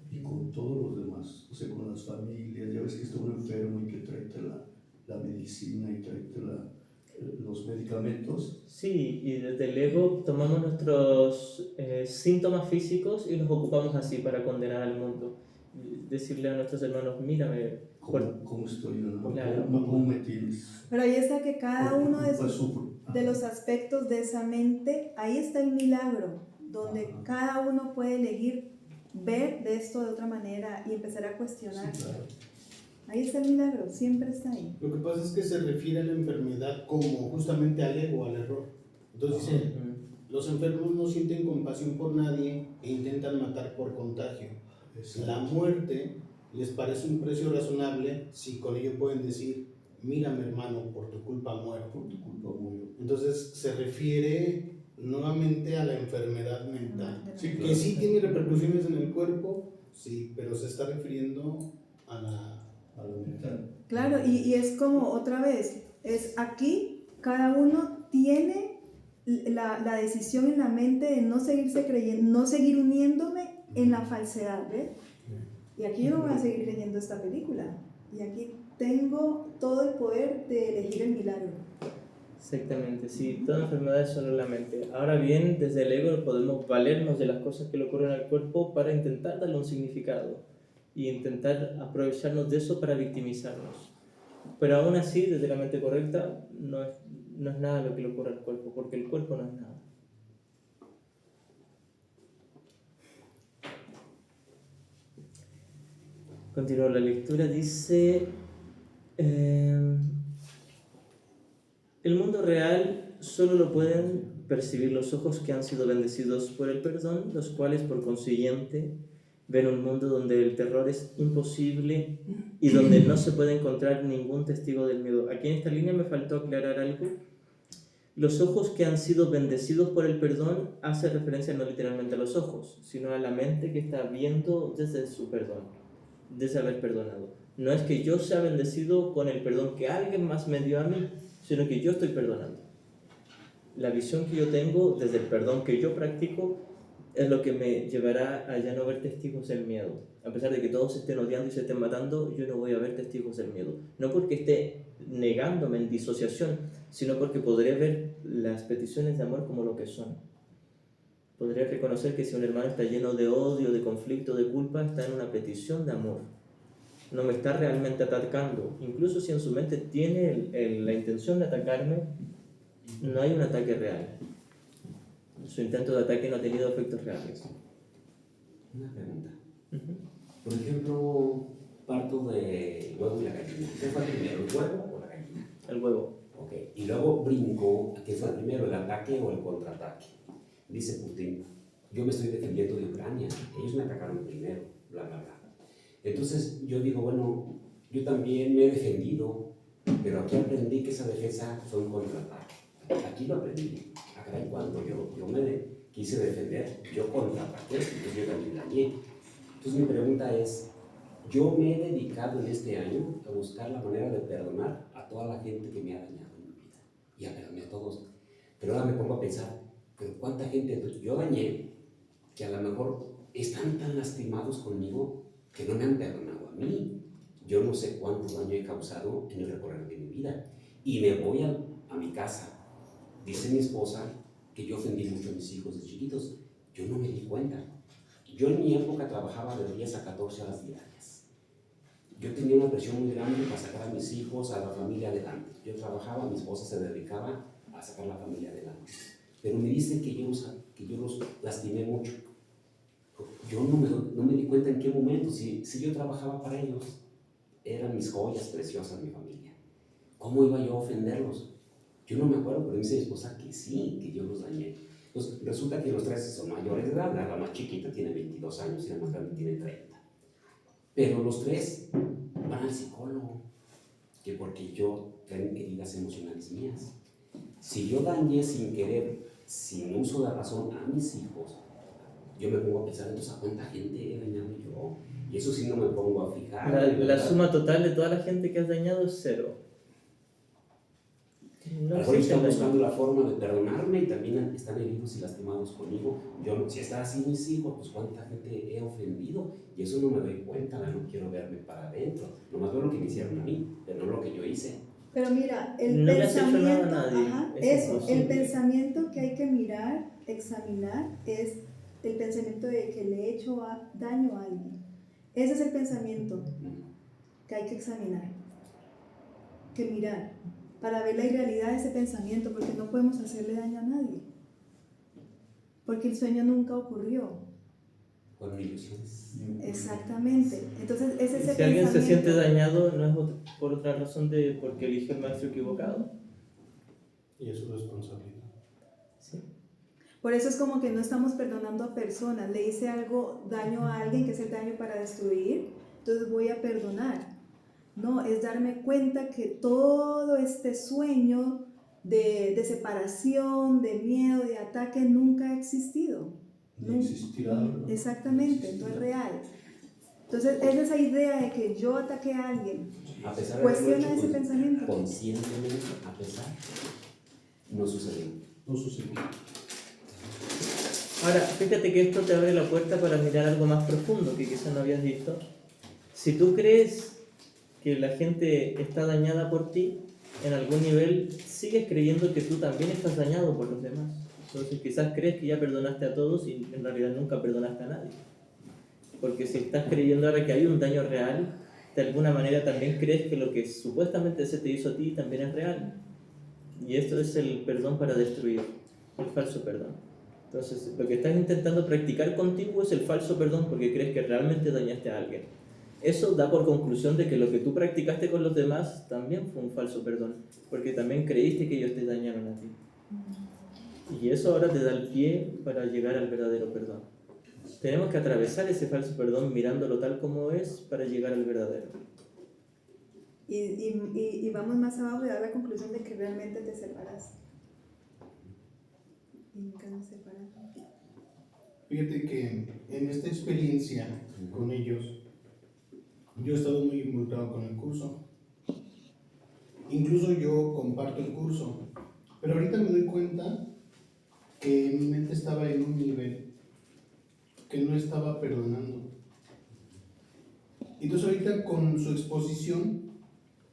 y con todos los demás, o sea, con las familias. Ya ves que está un enfermo y que tráete la medicina y tráete los medicamentos. Sí, y desde el ego tomamos nuestros síntomas físicos y los ocupamos así para condenar al mundo. Decirle a nuestros hermanos, mírame. ¿Cómo estoy? ¿No? Claro. ¿Cómo me tienes? Pero ahí está que cada uno Pues sufro. de los aspectos de esa mente, ahí está el milagro, donde cada uno puede elegir ver de esto de otra manera y empezar a cuestionar. Sí, claro. Ahí está el milagro, siempre está ahí. Lo que pasa es que se refiere a la enfermedad como justamente al ego, al error. Entonces dice, los enfermos no sienten compasión por nadie e intentan matar por contagio. Exacto. La muerte les parece un precio razonable si con ello pueden decir, mírame hermano, por tu culpa muero. Por tu culpa muero. Entonces se refiere nuevamente a la enfermedad mental, Sí, que claro. sí tiene repercusiones en el cuerpo, sí, pero se está refiriendo a la mental. Claro, y es como otra vez, es aquí cada uno tiene la decisión en la mente de no seguirse creyendo, no seguir uniéndome en la falsedad, ¿ves? Y aquí yo no voy a seguir creyendo esta película, y aquí tengo todo el poder de elegir el milagro. Exactamente, sí, todas las enfermedades son en la mente. Ahora bien, desde el ego podemos valernos de las cosas que le ocurren al cuerpo para intentar darle un significado y intentar aprovecharnos de eso para victimizarnos. Pero aún así, desde la mente correcta, no es nada lo que le ocurre al cuerpo, porque el cuerpo no es nada. Continúo la lectura, dice... el mundo real solo lo pueden percibir los ojos que han sido bendecidos por el perdón, los cuales por consiguiente ven un mundo donde el terror es imposible y donde no se puede encontrar ningún testigo del miedo. Aquí en esta línea me faltó aclarar algo. Los ojos que han sido bendecidos por el perdón hace referencia no literalmente a los ojos, sino a la mente que está viendo desde su perdón, desde haber perdonado. No es que yo sea bendecido con el perdón que alguien más me dio a mí, sino que yo estoy perdonando. La visión que yo tengo desde el perdón que yo practico es lo que me llevará a ya no ver testigos del miedo. A pesar de que todos se estén odiando y se estén matando, yo no voy a ver testigos del miedo. No porque esté negándome en disociación, sino porque podré ver las peticiones de amor como lo que son. Podré reconocer que si un hermano está lleno de odio, de conflicto, de culpa, está en una petición de amor. No me está realmente atacando. Incluso si en su mente tiene la intención de atacarme, no hay un ataque real. Su intento de ataque no ha tenido efectos reales. Una pregunta. Por ejemplo, parto de huevo y la gallina. ¿Qué fue primero, el huevo o la gallina? El huevo. Ok. Y luego brinco, ¿qué fue primero, el ataque o el contraataque? Dice Putin, yo me estoy defendiendo de Ucrania. Ellos me atacaron primero, bla, bla, bla. Entonces yo digo, bueno, yo también me he defendido, pero aquí aprendí que esa defensa fue un contraataque. Aquí lo aprendí. Acá cuando yo me quise defender, yo contraataqué, entonces yo también dañé. Entonces mi pregunta es, yo me he dedicado en este año a buscar la manera de perdonar a toda la gente que me ha dañado en mi vida. Y a perdonarme a todos. Pero ahora me pongo a pensar, pero ¿cuánta gente yo dañé que a lo mejor están tan lastimados conmigo que no me han perdonado a mí? Yo no sé cuánto daño he causado en el recorrer de mi vida. Y me voy a mi casa. Dice mi esposa que yo ofendí mucho a mis hijos de chiquitos. Yo no me di cuenta. Yo en mi época trabajaba de 10 a 14 horas diarias. Yo tenía una presión muy grande para sacar a mis hijos, a la familia adelante. Yo trabajaba, mi esposa se dedicaba a sacar la familia adelante. Pero me dicen que yo los lastimé mucho. Yo no me di cuenta en qué momento. Si yo trabajaba para ellos, eran mis joyas preciosas, mi familia. ¿Cómo iba yo a ofenderlos? Yo no me acuerdo, pero dice mi esposa que sí, que yo los dañé. Entonces, resulta que los tres son mayores de edad. La más chiquita tiene 22 años y la más grande tiene 30. Pero los tres van al psicólogo, que porque yo tengo heridas emocionales mías. Si yo dañé sin querer, sin uso de razón a mis hijos, yo me pongo a pensar, entonces, ¿a cuánta gente he dañado yo? Y eso sí no me pongo a fijar. La suma total de toda la gente que has dañado es 0. No Ahora existe están daño. buscando la forma de perdonarme y también están heridos y lastimados conmigo. Yo, si está así mis hijos, pues cuánta gente he ofendido. Y eso no me doy cuenta, no quiero verme para adentro. Nomás veo lo que me hicieron a mí, pero no lo que yo hice. Pero mira, el No le has hecho pensamiento, nada a nadie, ajá, es eso, imposible. el pensamiento que hay que mirar, examinar, es el pensamiento de que le he hecho daño a alguien. Ese es el pensamiento que hay que examinar, que mirar, para ver la irrealidad de ese pensamiento, porque no podemos hacerle daño a nadie, porque el sueño nunca ocurrió. Fueron ilusiones. Exactamente. Entonces, es ese Si alguien se pensamiento. siente dañado, no es por otra razón de porque elige el maestro equivocado. Y es su responsabilidad. ¿Sí? Por eso es como que no estamos perdonando a personas. Le hice daño a alguien, que es el daño para destruir, entonces voy a perdonar. No, es darme cuenta que todo este sueño de separación, de miedo, de ataque, nunca ha existido. Ni existirá, ¿verdad? Exactamente, no es real. Entonces, es esa idea de que yo ataqué a alguien. A pesar de Cuestiona haberlo hecho ese pensamiento. conscientemente, a pesar, no sucedió. No sucedió. Ahora, fíjate que esto te abre la puerta para mirar algo más profundo que quizás no habías visto. Si tú crees que la gente está dañada por ti, en algún nivel sigues creyendo que tú también estás dañado por los demás. Entonces quizás crees que ya perdonaste a todos y en realidad nunca perdonaste a nadie. Porque si estás creyendo ahora que hay un daño real, de alguna manera también crees que lo que supuestamente se te hizo a ti también es real. Y esto es el perdón para destruir, el falso perdón. Entonces, lo que estás intentando practicar contigo es el falso perdón porque crees que realmente dañaste a alguien. Eso da por conclusión de que lo que tú practicaste con los demás también fue un falso perdón, porque también creíste que ellos te dañaron a ti. Y eso ahora te da el pie para llegar al verdadero perdón. Tenemos que atravesar ese falso perdón mirándolo tal como es para llegar al verdadero. Y vamos más abajo y dar la conclusión de que realmente te separas. Y nunca nos separamos. Fíjate que en esta experiencia con ellos, yo he estado muy involucrado con el curso. Incluso yo comparto el curso. Pero ahorita me doy cuenta que mi mente estaba en un nivel que no estaba perdonando. Entonces ahorita con su exposición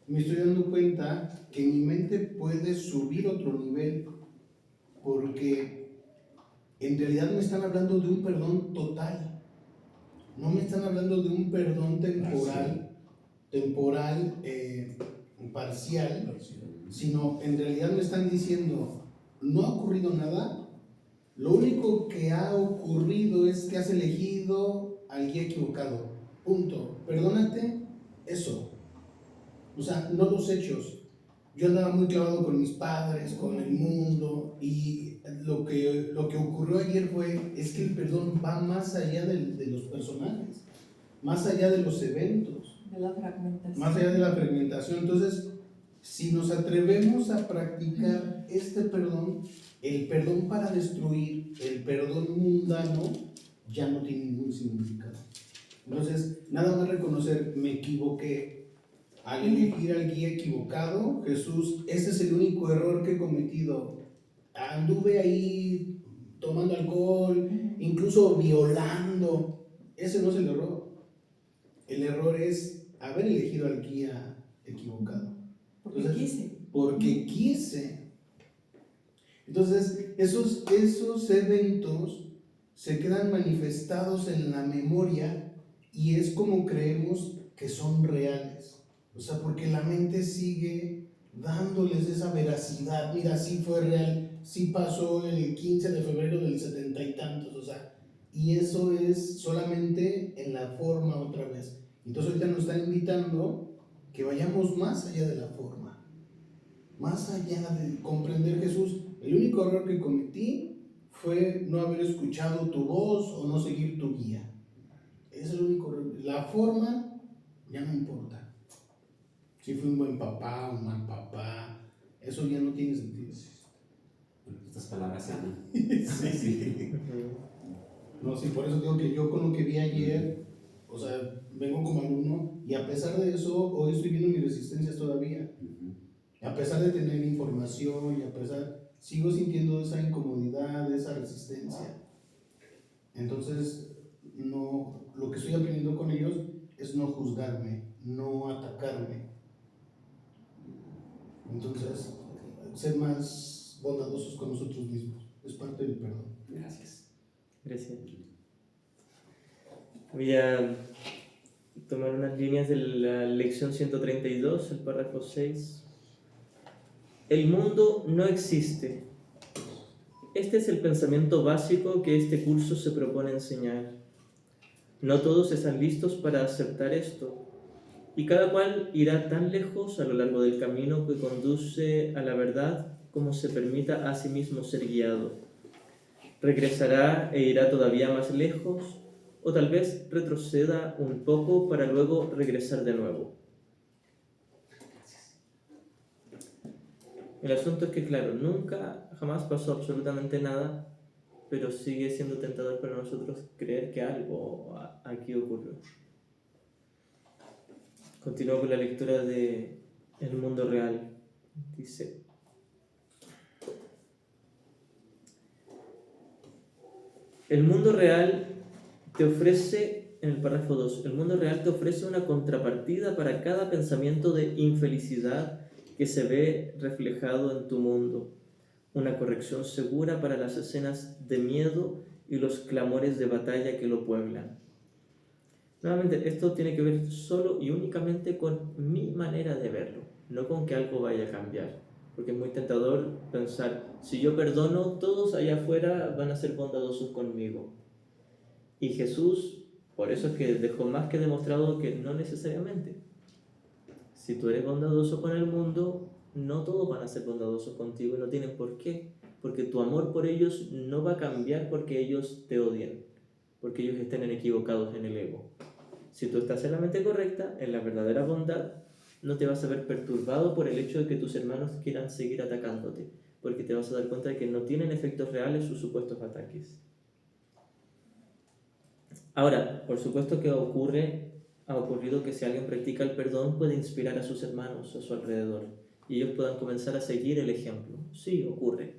me estoy dando cuenta que mi mente puede subir otro nivel porque en realidad me están hablando de un perdón total. No me están hablando de un perdón temporal, parcial, sino en realidad me están diciendo, no ha ocurrido nada, lo único que ha ocurrido es que has elegido al guía equivocado, punto, perdónate, eso, o sea, no los hechos. Yo andaba muy clavado con mis padres, con el mundo, y lo que ocurrió ayer es que el perdón va más allá de los personajes, más allá de los eventos, De la fragmentación. más allá de la fragmentación. Entonces, si nos atrevemos a practicar este perdón, el perdón para destruir, el perdón mundano, ya no tiene ningún significado. Entonces, nada más reconocer, me equivoqué. Al elegir al guía equivocado, Jesús, ese es el único error que he cometido. Anduve ahí tomando alcohol, incluso violando. Ese no es el error. El error es haber elegido al guía equivocado. Porque Entonces, quise. Porque quise. Entonces, esos eventos se quedan manifestados en la memoria y es como creemos que son reales. O sea, porque la mente sigue dándoles esa veracidad. Mira, sí fue real, sí pasó el 15 de febrero del 70 y tantos, o sea, y eso es solamente en la forma otra vez. Entonces ahorita nos está invitando que vayamos más allá de la forma, más allá de comprender, Jesús, el único error que cometí fue no haber escuchado tu voz o no seguir tu guía. Es el único error. La forma ya no importa. Si fui un buen papá, un mal papá, eso ya no tiene sentido. Bueno, estas palabras se aman. Sí. No, sí, por eso digo que yo con lo que vi ayer, o sea, vengo como alumno y a pesar de eso, hoy estoy viendo mis resistencias todavía. A pesar de tener información y a pesar, sigo sintiendo esa incomodidad, esa resistencia. Entonces, no, lo que estoy aprendiendo con ellos es no juzgarme, no atacarme. Entonces, ser más bondadosos con nosotros mismos. Es parte del perdón. Gracias. Gracias. Voy a tomar unas líneas de la lección 132, el párrafo 6. El mundo no existe. Este es el pensamiento básico que este curso se propone enseñar. No todos están listos para aceptar esto, y cada cual irá tan lejos a lo largo del camino que conduce a la verdad como se permita a sí mismo ser guiado. Regresará e irá todavía más lejos, o tal vez retroceda un poco para luego regresar de nuevo. El asunto es que, claro, nunca, jamás pasó absolutamente nada, pero sigue siendo tentador para nosotros creer que algo aquí ocurrió. Continúo con la lectura de El mundo real. Dice: el mundo real te ofrece, en el párrafo 2, el mundo real te ofrece una contrapartida para cada pensamiento de infelicidad que se ve reflejado en tu mundo, una corrección segura para las escenas de miedo y los clamores de batalla que lo pueblan. Nuevamente, esto tiene que ver solo y únicamente con mi manera de verlo, no con que algo vaya a cambiar. Porque es muy tentador pensar, si yo perdono, todos allá afuera van a ser bondadosos conmigo. Y Jesús, por eso es que dejó más que demostrado que no necesariamente. Si tú eres bondadoso con el mundo, no todos van a ser bondadosos contigo y no tienen por qué. Porque tu amor por ellos no va a cambiar porque ellos te odien, porque ellos estén equivocados en el ego. Si tú estás en la mente correcta, en la verdadera bondad, no te vas a ver perturbado por el hecho de que tus hermanos quieran seguir atacándote, porque te vas a dar cuenta de que no tienen efectos reales sus supuestos ataques. Ahora, por supuesto que ha ocurrido que si alguien practica el perdón puede inspirar a sus hermanos a su alrededor y ellos puedan comenzar a seguir el ejemplo. Sí, ocurre.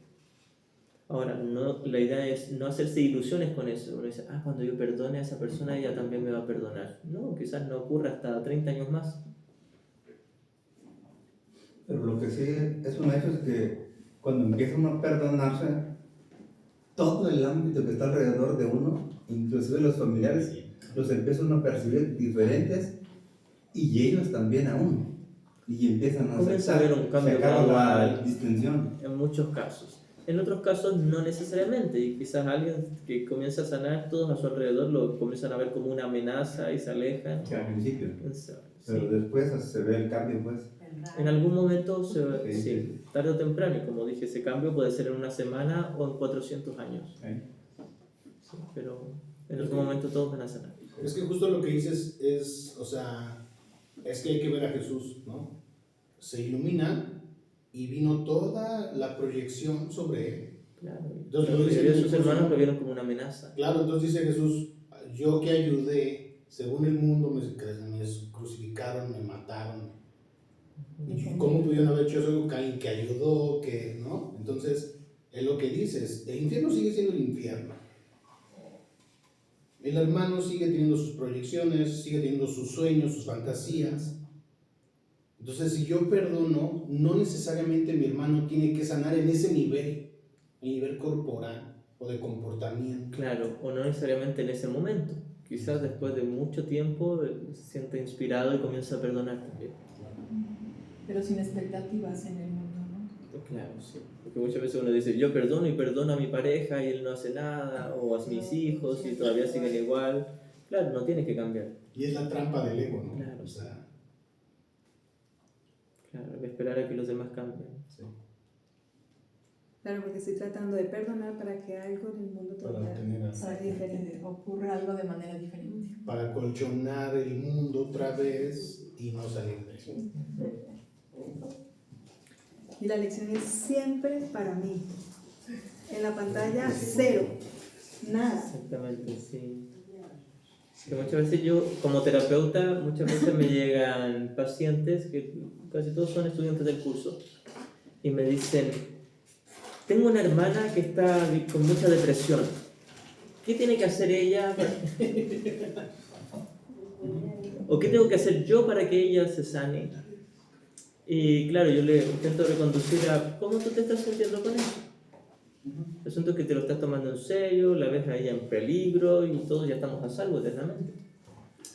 Ahora, la idea es no hacerse ilusiones con eso. Uno dice, cuando yo perdone a esa persona, ella también me va a perdonar. No, quizás no ocurra hasta 30 años más. Pero lo que sí es un hecho es que cuando empieza uno a perdonarse, todo el ámbito que está alrededor de uno, inclusive los familiares, los empieza uno a percibir diferentes y ellos también a uno. Y empiezan a Comienza a haber un cambio se acaba la gradual. distinción. En muchos casos. En otros casos no necesariamente, y quizás alguien que comienza a sanar, todos a su alrededor lo comienzan a ver como una amenaza y se alejan. Al principio. Sí. Pero después se ve el cambio, pues. En algún momento, Sí. tarde o temprano, y como dije, ese cambio puede ser en una semana o en 400 años. Sí, pero en algún momento todos van a sanar. Es que justo lo que dices es que hay que ver a Jesús, ¿no? Se ilumina y vino toda la proyección sobre él. Claro. Entonces, La lo dice mayoría de sus Jesús, hermanos ¿no? lo vieron como una amenaza. Claro, entonces dice Jesús, yo que ayudé, según el mundo me crucificaron, me mataron. ¿Y cómo pudieron haber hecho eso? Alguien que ayudó, ¿no? Entonces, es lo que dices, el infierno sigue siendo el infierno. El hermano sigue teniendo sus proyecciones, sigue teniendo sus sueños, sus fantasías. Entonces, si yo perdono, no necesariamente mi hermano tiene que sanar en ese nivel, el nivel corporal o de comportamiento. Claro, o no necesariamente en ese momento. Quizás después de mucho tiempo se siente inspirado y comienza a perdonar también. Pero sin expectativas en el mundo, ¿no? Claro, sí. Porque muchas veces uno dice, yo perdono y perdono a mi pareja y él no hace nada, o a mis hijos y todavía siguen igual. Claro, no tiene que cambiar. Y es la trampa del ego, ¿no? Claro. O sea, Claro, hay que esperar a que los demás cambien. sí. Claro, porque estoy tratando de perdonar para que algo en el mundo Para tener así. sea diferente, ocurra algo de manera diferente. Para colchonar el mundo otra vez y no salir de eso. Y la lección es siempre para mí. En la pantalla, cero. Nada. Exactamente, sí. Que muchas veces yo, como terapeuta, muchas veces me llegan pacientes, que casi todos son estudiantes del curso, y me dicen, tengo una hermana que está con mucha depresión. ¿Qué tiene que hacer ella? ¿O qué tengo que hacer yo para que ella se sane? Y claro, yo le intento reconducir a cómo tú te estás sintiendo con eso. Yo siento que te lo estás tomando en serio, la ves a ella en peligro y todos ya estamos a salvo eternamente.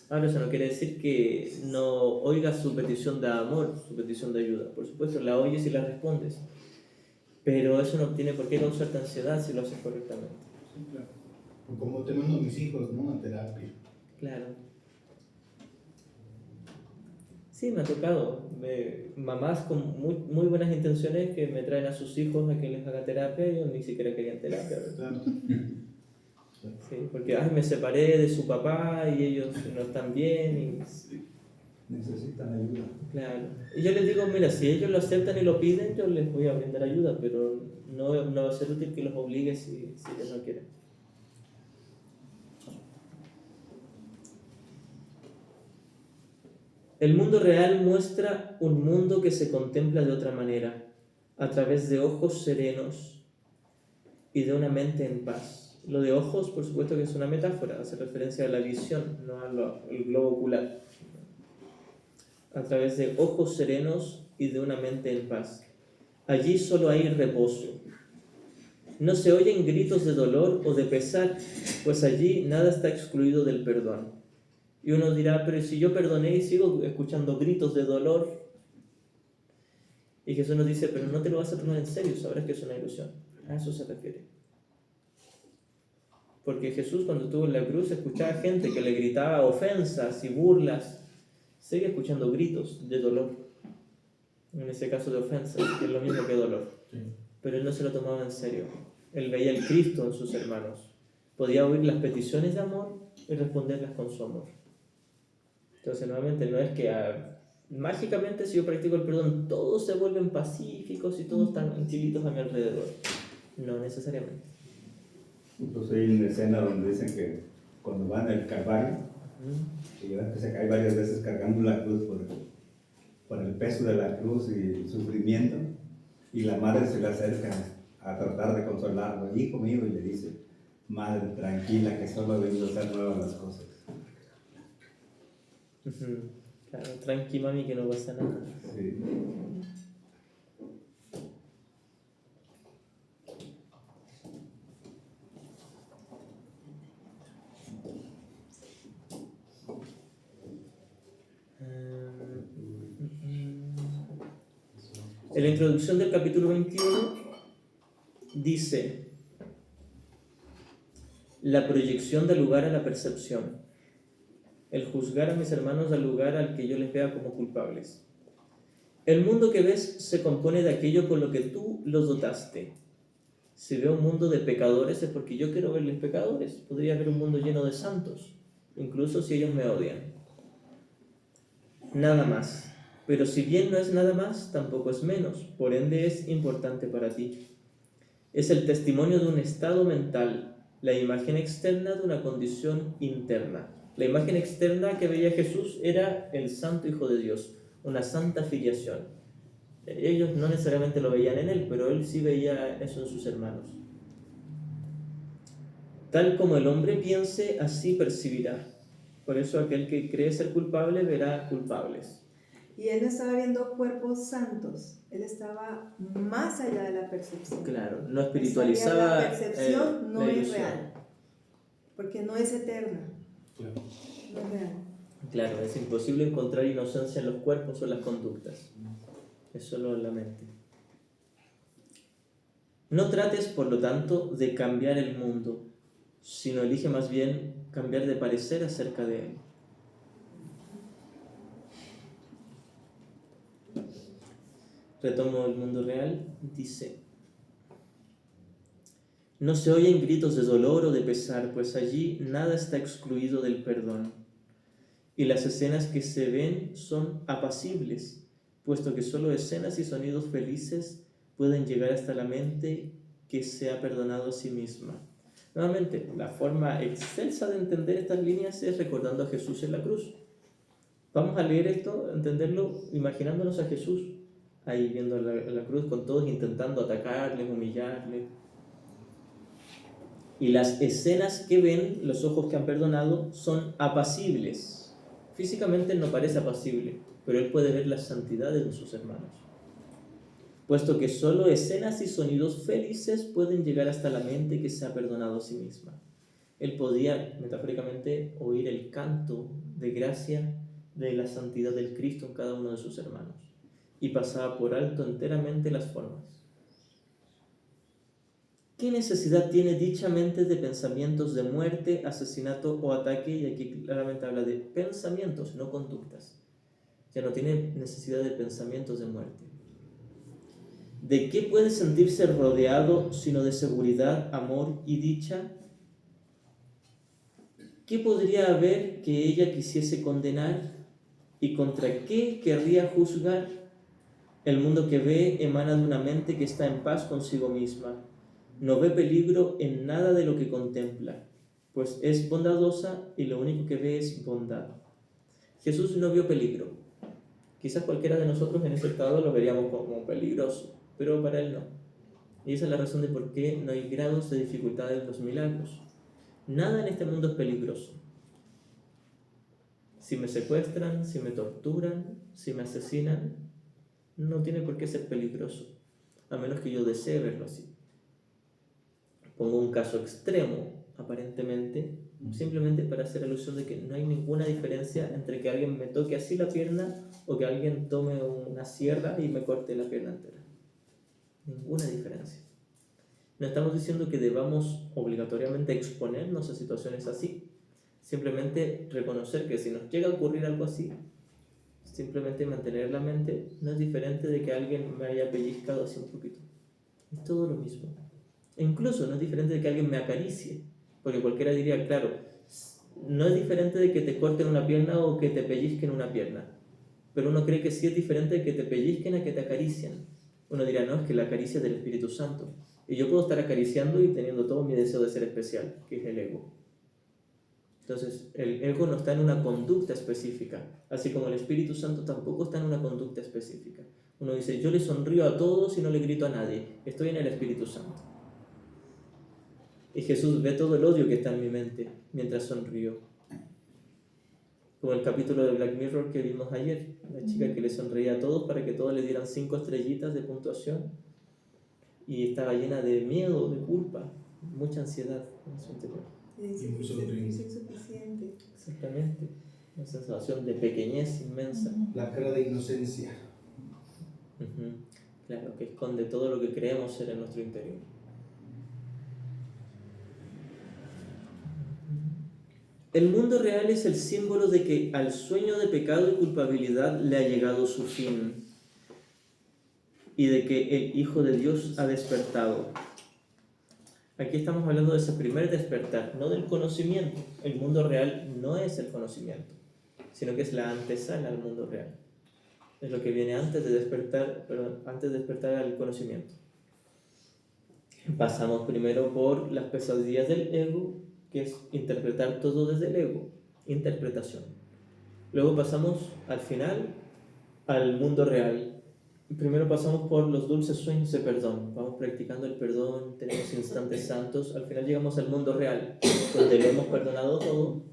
Ahora, eso no quiere decir que no oigas su petición de amor, su petición de ayuda. Por supuesto, la oyes y la respondes. Pero eso no tiene por qué causarte ansiedad si lo haces correctamente. Sí, claro. Como te mando a mis hijos, ¿no? A terapia. Claro. Sí, me ha tocado. Mamás con muy buenas intenciones que me traen a sus hijos a que les haga terapia y ellos ni siquiera querían terapia, ¿verdad? Claro. Sí, porque me separé de su papá y ellos no están bien. Y, Necesitan ayuda. claro. Y yo les digo, mira, si ellos lo aceptan y lo piden, yo les voy a brindar ayuda, pero no va a ser útil que los obligue si ellos no quieren. El mundo real muestra un mundo que se contempla de otra manera, a través de ojos serenos y de una mente en paz. Lo de ojos, por supuesto que es una metáfora, hace referencia a la visión, no al globo ocular. A través de ojos serenos y de una mente en paz. Allí solo hay reposo. No se oyen gritos de dolor o de pesar, pues allí nada está excluido del perdón. Y uno dirá, pero si yo perdoné y sigo escuchando gritos de dolor. Y Jesús nos dice, pero no te lo vas a tomar en serio, sabrás que es una ilusión. A eso se refiere. Porque Jesús, cuando estuvo en la cruz, escuchaba gente que le gritaba ofensas y burlas. Sigue escuchando gritos de dolor. En ese caso de ofensas, que es lo mismo que dolor. Pero él no se lo tomaba en serio. Él veía el Cristo en sus hermanos. Podía oír las peticiones de amor y responderlas con su amor. Entonces, nuevamente, no es que mágicamente si yo practico el perdón, todos se vuelven pacíficos y todos están tranquilitos a mi alrededor. No necesariamente. Incluso hay una escena donde dicen que cuando van al Calvario, y llevan que se cae varias veces cargando la cruz por el peso de la cruz y el sufrimiento, y la madre se le acerca a tratar de consolarlo, hijo mío, y le dice, madre, tranquila, que solo he venido a hacer nuevas las cosas. Claro, tranqui mami, que no pasa nada. Sí. En la introducción del capítulo 21 dice, la proyección da lugar a la percepción. El juzgar a mis hermanos da lugar al que yo les vea como culpables. El mundo que ves se compone de aquello con lo que tú los dotaste. Si veo un mundo de pecadores es porque yo quiero verles pecadores. Podría haber un mundo lleno de santos, incluso si ellos me odian. Nada más. Pero si bien no es nada más, tampoco es menos. Por ende es importante para ti. Es el testimonio de un estado mental, la imagen externa de una condición interna. La imagen externa que veía Jesús era el Santo Hijo de Dios, una santa filiación. Ellos no necesariamente lo veían en él, pero él sí veía eso en sus hermanos. Tal como el hombre piense, así percibirá. Por eso aquel que cree ser culpable verá culpables. Y él no estaba viendo cuerpos santos, él estaba más allá de la percepción. Claro, no espiritualizaba. La percepción no la es ilusión. real, porque no es eterna, Claro. no es real. Claro, es imposible encontrar inocencia en los cuerpos o en las conductas. Es solo en la mente. No trates, por lo tanto, de cambiar el mundo, sino elige más bien cambiar de parecer acerca de él. Retomo el mundo real, dice, no se oyen gritos de dolor o de pesar, pues allí nada está excluido del perdón. Y las escenas que se ven son apacibles, puesto que solo escenas y sonidos felices pueden llegar hasta la mente que se ha perdonado a sí misma. Nuevamente, la forma excelsa de entender estas líneas es recordando a Jesús en la cruz. Vamos a leer esto, entenderlo, imaginándonos a Jesús ahí viendo la cruz con todos intentando atacarles, humillarles. Y las escenas que ven los ojos que han perdonado son apacibles. Físicamente no parece apacible, pero él puede ver las santidades de sus hermanos. Puesto que solo escenas y sonidos felices pueden llegar hasta la mente que se ha perdonado a sí misma. Él podía, metafóricamente, oír el canto de gracia de la santidad del Cristo en cada uno de sus hermanos. Y pasaba por alto enteramente las formas. ¿Qué necesidad tiene dicha mente de pensamientos de muerte, asesinato o ataque? Y aquí claramente habla de pensamientos, no conductas. Ya no tiene necesidad de pensamientos de muerte. ¿De qué puede sentirse rodeado sino de seguridad, amor y dicha? ¿Qué podría haber que ella quisiese condenar? ¿Y contra qué querría juzgar? El mundo que ve emana de una mente que está en paz consigo misma. No ve peligro en nada de lo que contempla, pues es bondadosa y lo único que ve es bondad. Jesús no vio peligro. Quizás cualquiera de nosotros en ese estado lo veríamos como peligroso, pero para él no. Y esa es la razón de por qué no hay grados de dificultad en los milagros. Nada en este mundo es peligroso. Si me secuestran, si me torturan, si me asesinan, no tiene por qué ser peligroso, a menos que yo desee verlo así. Pongo un caso extremo, aparentemente, simplemente para hacer alusión de que no hay ninguna diferencia entre que alguien me toque así la pierna o que alguien tome una sierra y me corte la pierna entera. Ninguna diferencia. No estamos diciendo que debamos obligatoriamente exponernos a situaciones así. Simplemente reconocer que si nos llega a ocurrir algo así, simplemente mantener la mente, no es diferente de que alguien me haya pellizcado así un poquito. Es todo lo mismo. E incluso no es diferente de que alguien me acaricie, porque cualquiera diría, claro, no es diferente de que te corten una pierna o que te pellizquen una pierna, pero uno cree que sí es diferente de que te pellizquen a que te acaricien. Uno dirá, no, es que la caricia es del Espíritu Santo, y yo puedo estar acariciando y teniendo todo mi deseo de ser especial, que es el ego. Entonces, el ego no está en una conducta específica, así como el Espíritu Santo tampoco está en una conducta específica. Uno dice, yo le sonrío a todos y no le grito a nadie, estoy en el Espíritu Santo. Y Jesús ve todo el odio que está en mi mente mientras sonrío. Como el capítulo de Black Mirror que vimos ayer, la chica que le sonreía a todos para que todos le dieran 5 estrellitas de puntuación y estaba llena de miedo, de culpa, mucha ansiedad en su interior. Y dice que sentirse suficiente. Exactamente, una sensación de pequeñez inmensa. La cara de inocencia. Claro, que esconde todo lo que creemos ser en nuestro interior. El mundo real es el símbolo de que al sueño de pecado y culpabilidad le ha llegado su fin y de que el Hijo de Dios ha despertado. Aquí estamos hablando de ese primer despertar, no del conocimiento. El mundo real no es el conocimiento, sino que es la antesala al mundo real. Es lo que viene antes de despertar al conocimiento. Pasamos primero por las pesadillas del ego, que es interpretar todo desde el ego, interpretación. Luego pasamos al final al mundo real. Primero pasamos por los dulces sueños de perdón, vamos practicando el perdón, tenemos instantes santos, al final llegamos al mundo real, donde lo hemos perdonado todo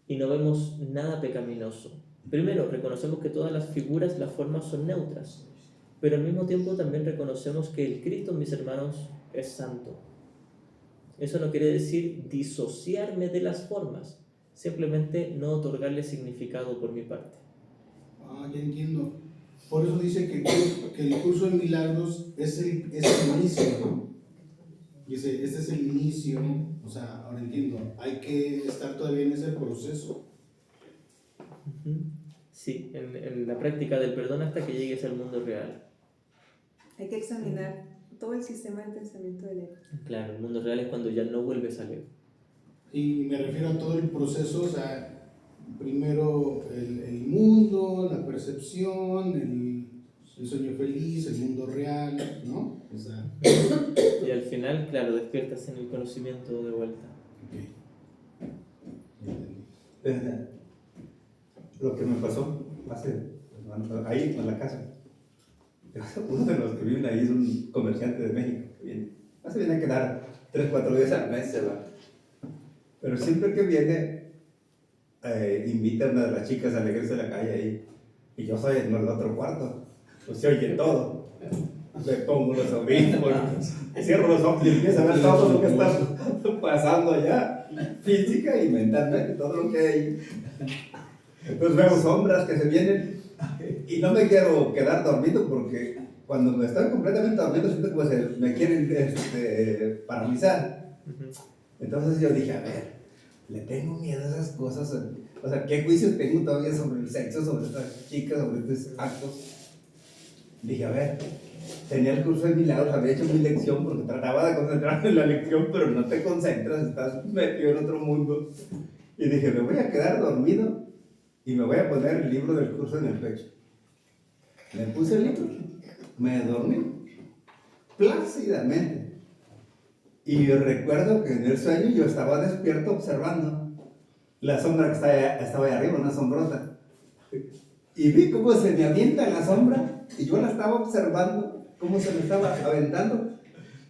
y no vemos nada pecaminoso. Primero, reconocemos que todas las figuras, las formas son neutras, pero al mismo tiempo también reconocemos que el Cristo, mis hermanos, es santo. Eso no quiere decir disociarme de las formas, simplemente no otorgarle significado por mi parte. Ya entiendo. Por eso dice que el curso de milagros es el inicio, ¿no? Dice, este es el inicio, o sea, ahora entiendo, hay que estar todavía en ese proceso. Sí, en la práctica del perdón hasta que llegues al mundo real. Hay que examinar todo el sistema del pensamiento del ego. Claro, el mundo real es cuando ya no vuelves al ego. Y me refiero a todo el proceso, o sea, primero el mundo, la percepción, el sueño feliz, el mundo real, ¿no? O sea, Y al final, claro, despiertas en el conocimiento de vuelta. Lo que me pasó ahí en la casa. Uno de los que viven ahí es un comerciante de México que viene. Se viene a quedar 3-4 días al mes, se va. Pero siempre que viene, invita a una de las chicas a alegrarse de la calle ahí. Y yo soy en el otro cuarto. Pues se oye todo. Me pongo los audífonos, cierro los ojos y empiezo a ver todo lo que está pasando allá. Física y mentalmente, todo lo que hay. Entonces veo sombras que se vienen y no me quiero quedar dormido porque cuando me estoy completamente dormido siento como se me quieren paralizar. Entonces yo dije, a ver, le tengo miedo a esas cosas. O sea, ¿qué juicios tengo todavía sobre el sexo, sobre estas chicas, sobre estos actos? Dije, a ver, tenía el curso de milagros, había hecho mi lección porque trataba de concentrarme en la lección, pero no te concentras, estás metido en otro mundo. Y dije, me voy a quedar dormido y me voy a poner el libro del curso en el pecho. Me puse el libro, me dormí plácidamente. Y recuerdo que en el sueño yo estaba despierto observando la sombra que estaba ahí arriba, una sombrota. Y vi cómo se me avienta la sombra y yo la estaba observando, cómo se me estaba aventando.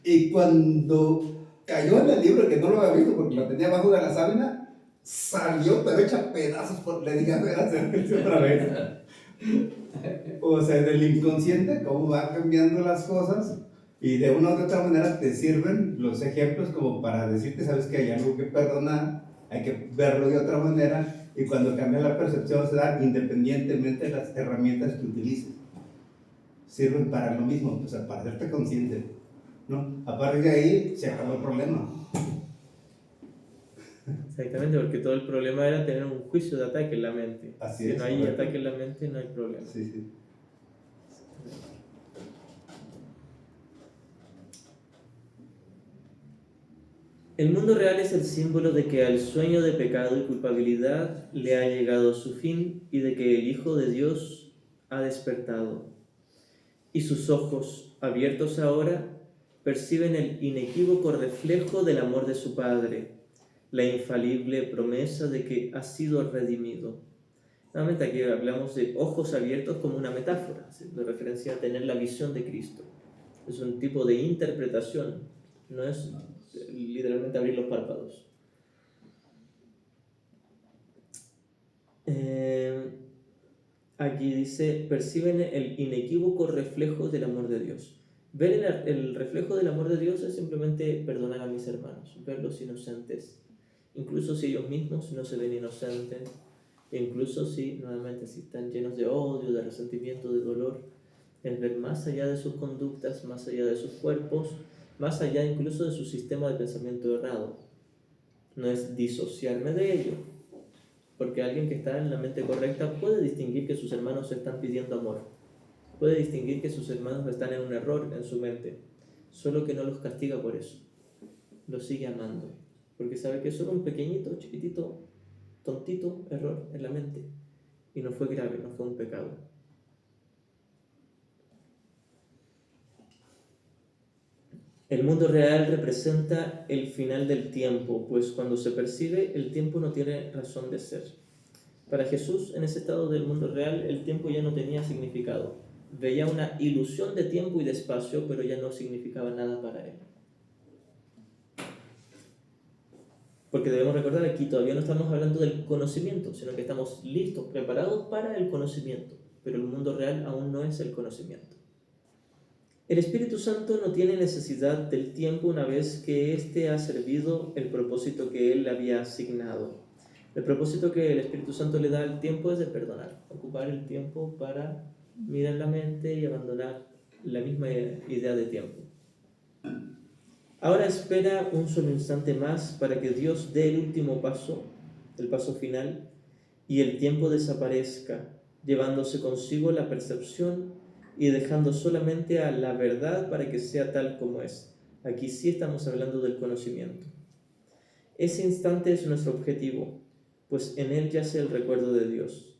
Y cuando cayó en el libro, que no lo había visto porque lo tenía abajo de la sábana, salió pero hecha pedazos. Le dije, a ver, acérquense otra vez. O sea, del inconsciente, cómo va cambiando las cosas y de una u otra manera te sirven los ejemplos como para decirte, sabes que hay algo que perdonar, hay que verlo de otra manera y cuando cambia la percepción se da independientemente de las herramientas que utilices. Sirven para lo mismo, o sea, para hacerte consciente, ¿no? A partir de ahí se acabó el problema. Exactamente, porque todo el problema era tener un juicio de ataque en la mente. Así Si es, no hay correcto. ataque en la mente, no hay problema. Sí, sí. El mundo real es el símbolo de que al sueño de pecado y culpabilidad le ha llegado su fin y de que el Hijo de Dios ha despertado. Y sus ojos, abiertos ahora, perciben el inequívoco reflejo del amor de su Padre, la infalible promesa de que ha sido redimido. Nuevamente aquí hablamos de ojos abiertos como una metáfora, de referencia a tener la visión de Cristo. Es un tipo de interpretación, no es literalmente abrir los párpados. Aquí dice, perciben el inequívoco reflejo del amor de Dios. Ver el reflejo del amor de Dios es simplemente perdonar a mis hermanos, verlos inocentes, incluso si ellos mismos no se ven inocentes, incluso si nuevamente si están llenos de odio, de resentimiento, de dolor, es ver más allá de sus conductas, más allá de sus cuerpos, más allá incluso de su sistema de pensamiento errado. No es disociarme de ello, porque alguien que está en la mente correcta puede distinguir que sus hermanos están pidiendo amor, puede distinguir que sus hermanos están en un error en su mente, solo que no los castiga por eso, los sigue amando, porque sabe que es solo un pequeñito, chiquitito, tontito error en la mente, y no fue grave, no fue un pecado. El mundo real representa el final del tiempo, pues cuando se percibe, el tiempo no tiene razón de ser. Para Jesús, en ese estado del mundo real, el tiempo ya no tenía significado. Veía una ilusión de tiempo y de espacio, pero ya no significaba nada para él. Porque debemos recordar, aquí todavía no estamos hablando del conocimiento, sino que estamos listos, preparados para el conocimiento, pero el mundo real aún no es el conocimiento. El Espíritu Santo no tiene necesidad del tiempo una vez que éste ha servido el propósito que Él le había asignado. El propósito que el Espíritu Santo le da al tiempo es de perdonar, ocupar el tiempo para mirar la mente y abandonar la misma idea de tiempo. Ahora espera un solo instante más para que Dios dé el último paso, el paso final, y el tiempo desaparezca, llevándose consigo la percepción y dejando solamente a la verdad para que sea tal como es. Aquí sí estamos hablando del conocimiento. Ese instante es nuestro objetivo, pues en él yace el recuerdo de Dios.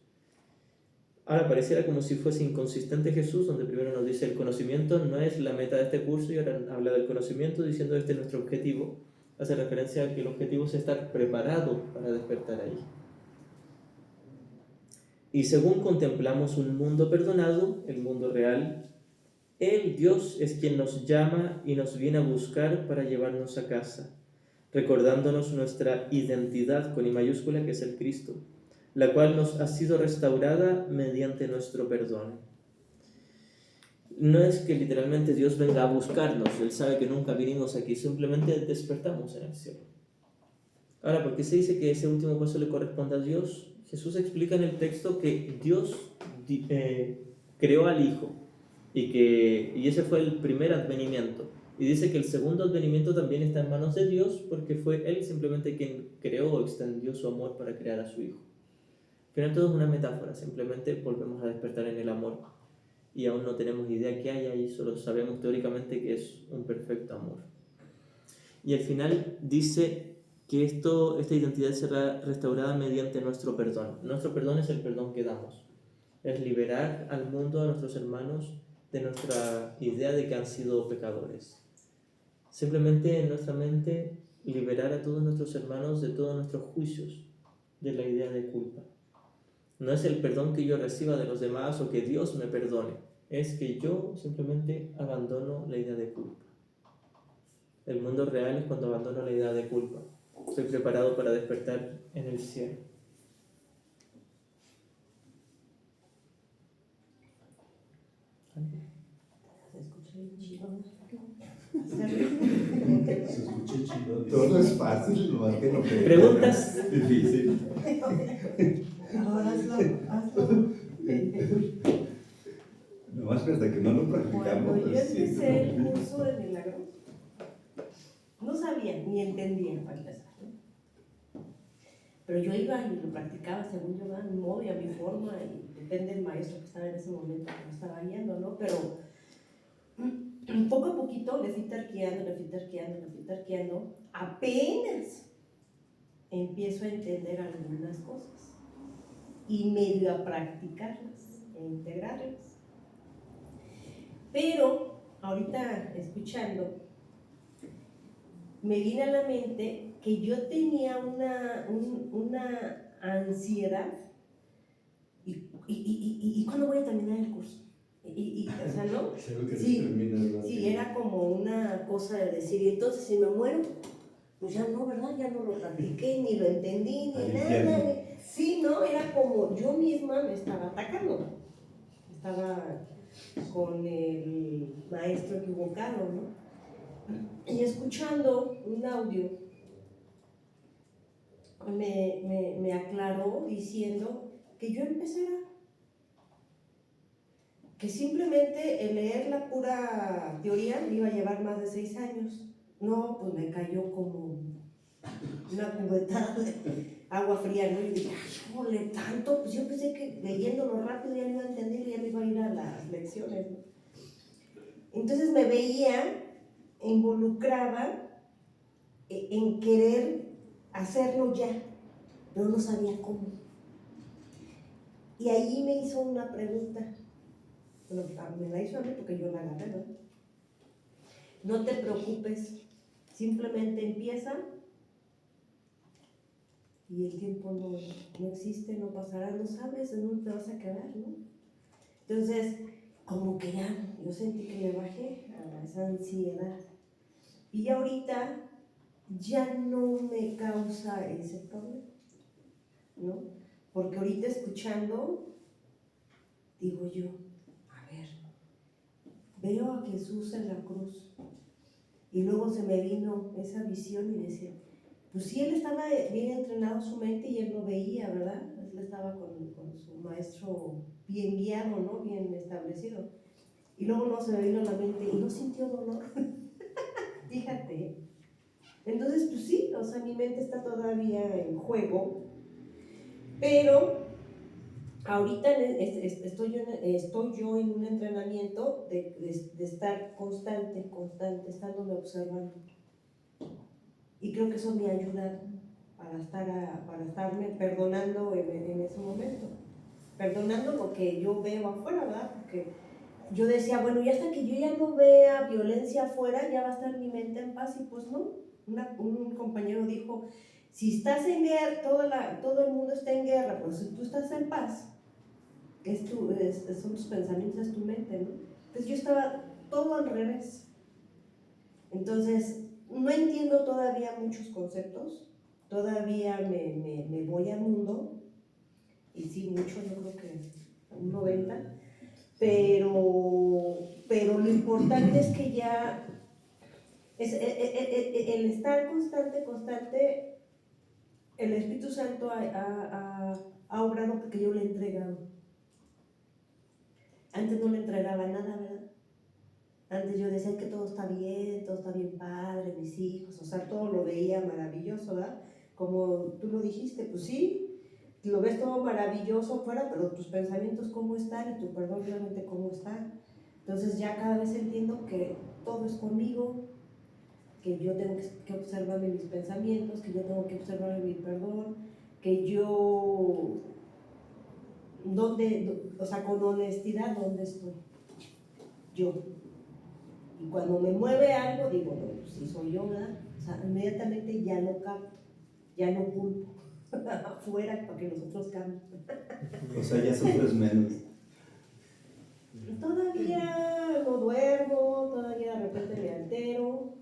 Ahora pareciera como si fuese inconsistente Jesús, donde primero nos dice el conocimiento no es la meta de este curso y ahora habla del conocimiento diciendo este es nuestro objetivo. Hace referencia a que el objetivo es estar preparado para despertar ahí. Y según contemplamos un mundo perdonado, el mundo real, Él, Dios, es quien nos llama y nos viene a buscar para llevarnos a casa, recordándonos nuestra identidad con I mayúscula, que es el Cristo, la cual nos ha sido restaurada mediante nuestro perdón. No es que literalmente Dios venga a buscarnos, Él sabe que nunca vinimos aquí, simplemente despertamos en el cielo. Ahora, ¿por qué se dice que ese último paso le corresponde a Dios? Jesús explica en el texto que Dios creó al Hijo y ese fue el primer advenimiento. Y dice que el segundo advenimiento también está en manos de Dios porque fue Él simplemente quien creó o extendió su amor para crear a su Hijo. Al final todo es una metáfora, simplemente volvemos a despertar en el amor y aún no tenemos idea qué hay ahí, solo sabemos teóricamente que es un perfecto amor. Y al final dice que esta identidad será restaurada mediante nuestro perdón. Nuestro perdón es el perdón que damos. Es liberar al mundo, a nuestros hermanos, de nuestra idea de que han sido pecadores. Simplemente en nuestra mente liberar a todos nuestros hermanos de todos nuestros juicios, de la idea de culpa. No es el perdón que yo reciba de los demás o que Dios me perdone. Es que yo simplemente abandono la idea de culpa. El mundo real es cuando abandono la idea de culpa. Estoy preparado para despertar en el cielo. Se escuché chido. Todo es fácil, no más que lo que... ¿Preguntas? Difícil. Ahora hazlo. No más que hasta que no lo Cuando practicamos. yo pues, sí, empecé el no. curso de milagros, no sabía ni entendía para empezar, ¿no? Pero yo iba y lo practicaba según yo, a mi modo y a mi forma, y depende del maestro que estaba en ese momento que me estaba guiando, ¿no? Pero poco a poquito le fui tarqueando, apenas empiezo a entender algunas cosas y medio a practicarlas, a integrarlas. Pero ahorita escuchando, me viene a la mente que yo tenía una ansiedad y ¿cuándo voy a terminar el curso? O sea, ¿no? Creo que Sí, termina rápido. sí, era como una cosa de decir, y entonces si me muero, pues ya no, ¿verdad? Ya no lo practiqué, ni lo entendí, ni Al nada. infierno. Sí, no, era como yo misma me estaba atacando. Estaba con el maestro equivocado, ¿no? Y escuchando un audio, me aclaró diciendo que yo empezara, que simplemente el leer la pura teoría me iba a llevar más de 6 años. No, pues me cayó como una cubetada de agua fría, ¿no? Y dije, ay, jole, tanto, pues yo pensé que leyéndolo rápido ya no iba a entender y ya me iba a ir a las lecciones, ¿no? Entonces me veía involucrada en querer hacerlo ya, pero no sabía cómo. Y ahí me hizo una pregunta, bueno, me la hizo a mí porque yo la agarré, ¿no? No te preocupes, simplemente empieza y el tiempo no existe, no pasará, no sabes en dónde te vas a quedar, ¿no? Entonces, como que ya, yo sentí que me bajé a esa ansiedad. Y ahorita ya no me causa ese problema, ¿no? Porque ahorita escuchando, digo yo, a ver, veo a Jesús en la cruz y luego se me vino esa visión y decía, pues sí, él estaba bien entrenado su mente y él lo veía, ¿verdad? Él estaba con su maestro bien guiado, ¿no? Bien establecido. Y luego no se me vino a la mente y no sintió dolor. Fíjate. Entonces, pues sí, o sea, mi mente está todavía en juego, pero ahorita estoy yo en un entrenamiento de estar constante, estándome observando. Y creo que eso me ayuda para estarme perdonando en ese momento. Perdonando lo que yo veo afuera, ¿verdad? Porque yo decía, bueno, y hasta que yo ya no vea violencia afuera, ya va a estar mi mente en paz, y pues no. Un compañero dijo, si estás en guerra, todo el mundo está en guerra, pues si tú estás en paz, son tus pensamientos, es tu mente, ¿no? Entonces yo estaba todo al revés. Entonces, no entiendo todavía muchos conceptos, todavía me voy al mundo, y sí, mucho, yo creo que un 90, pero lo importante es que ya el estar constante, el Espíritu Santo ha obrado porque yo le he entregado. Antes no le entregaba nada, ¿verdad? Antes yo decía que todo está bien padre, mis hijos, o sea, todo lo veía maravilloso, ¿verdad? Como tú lo dijiste, pues sí, lo ves todo maravilloso afuera, pero tus pensamientos cómo están y tu perdón realmente cómo está. Entonces ya cada vez entiendo que todo es conmigo, que yo tengo que observarme mis pensamientos, que yo tengo que observarme mi perdón, que yo, o sea, con honestidad, ¿dónde estoy? Yo. Y cuando me mueve algo, digo, no, pues sí soy yo, ¿verdad? O sea, inmediatamente ya no capto, ya no culpo afuera para que los otros cambien. O sea, ya sufres menos. Todavía no duermo, todavía de repente me altero,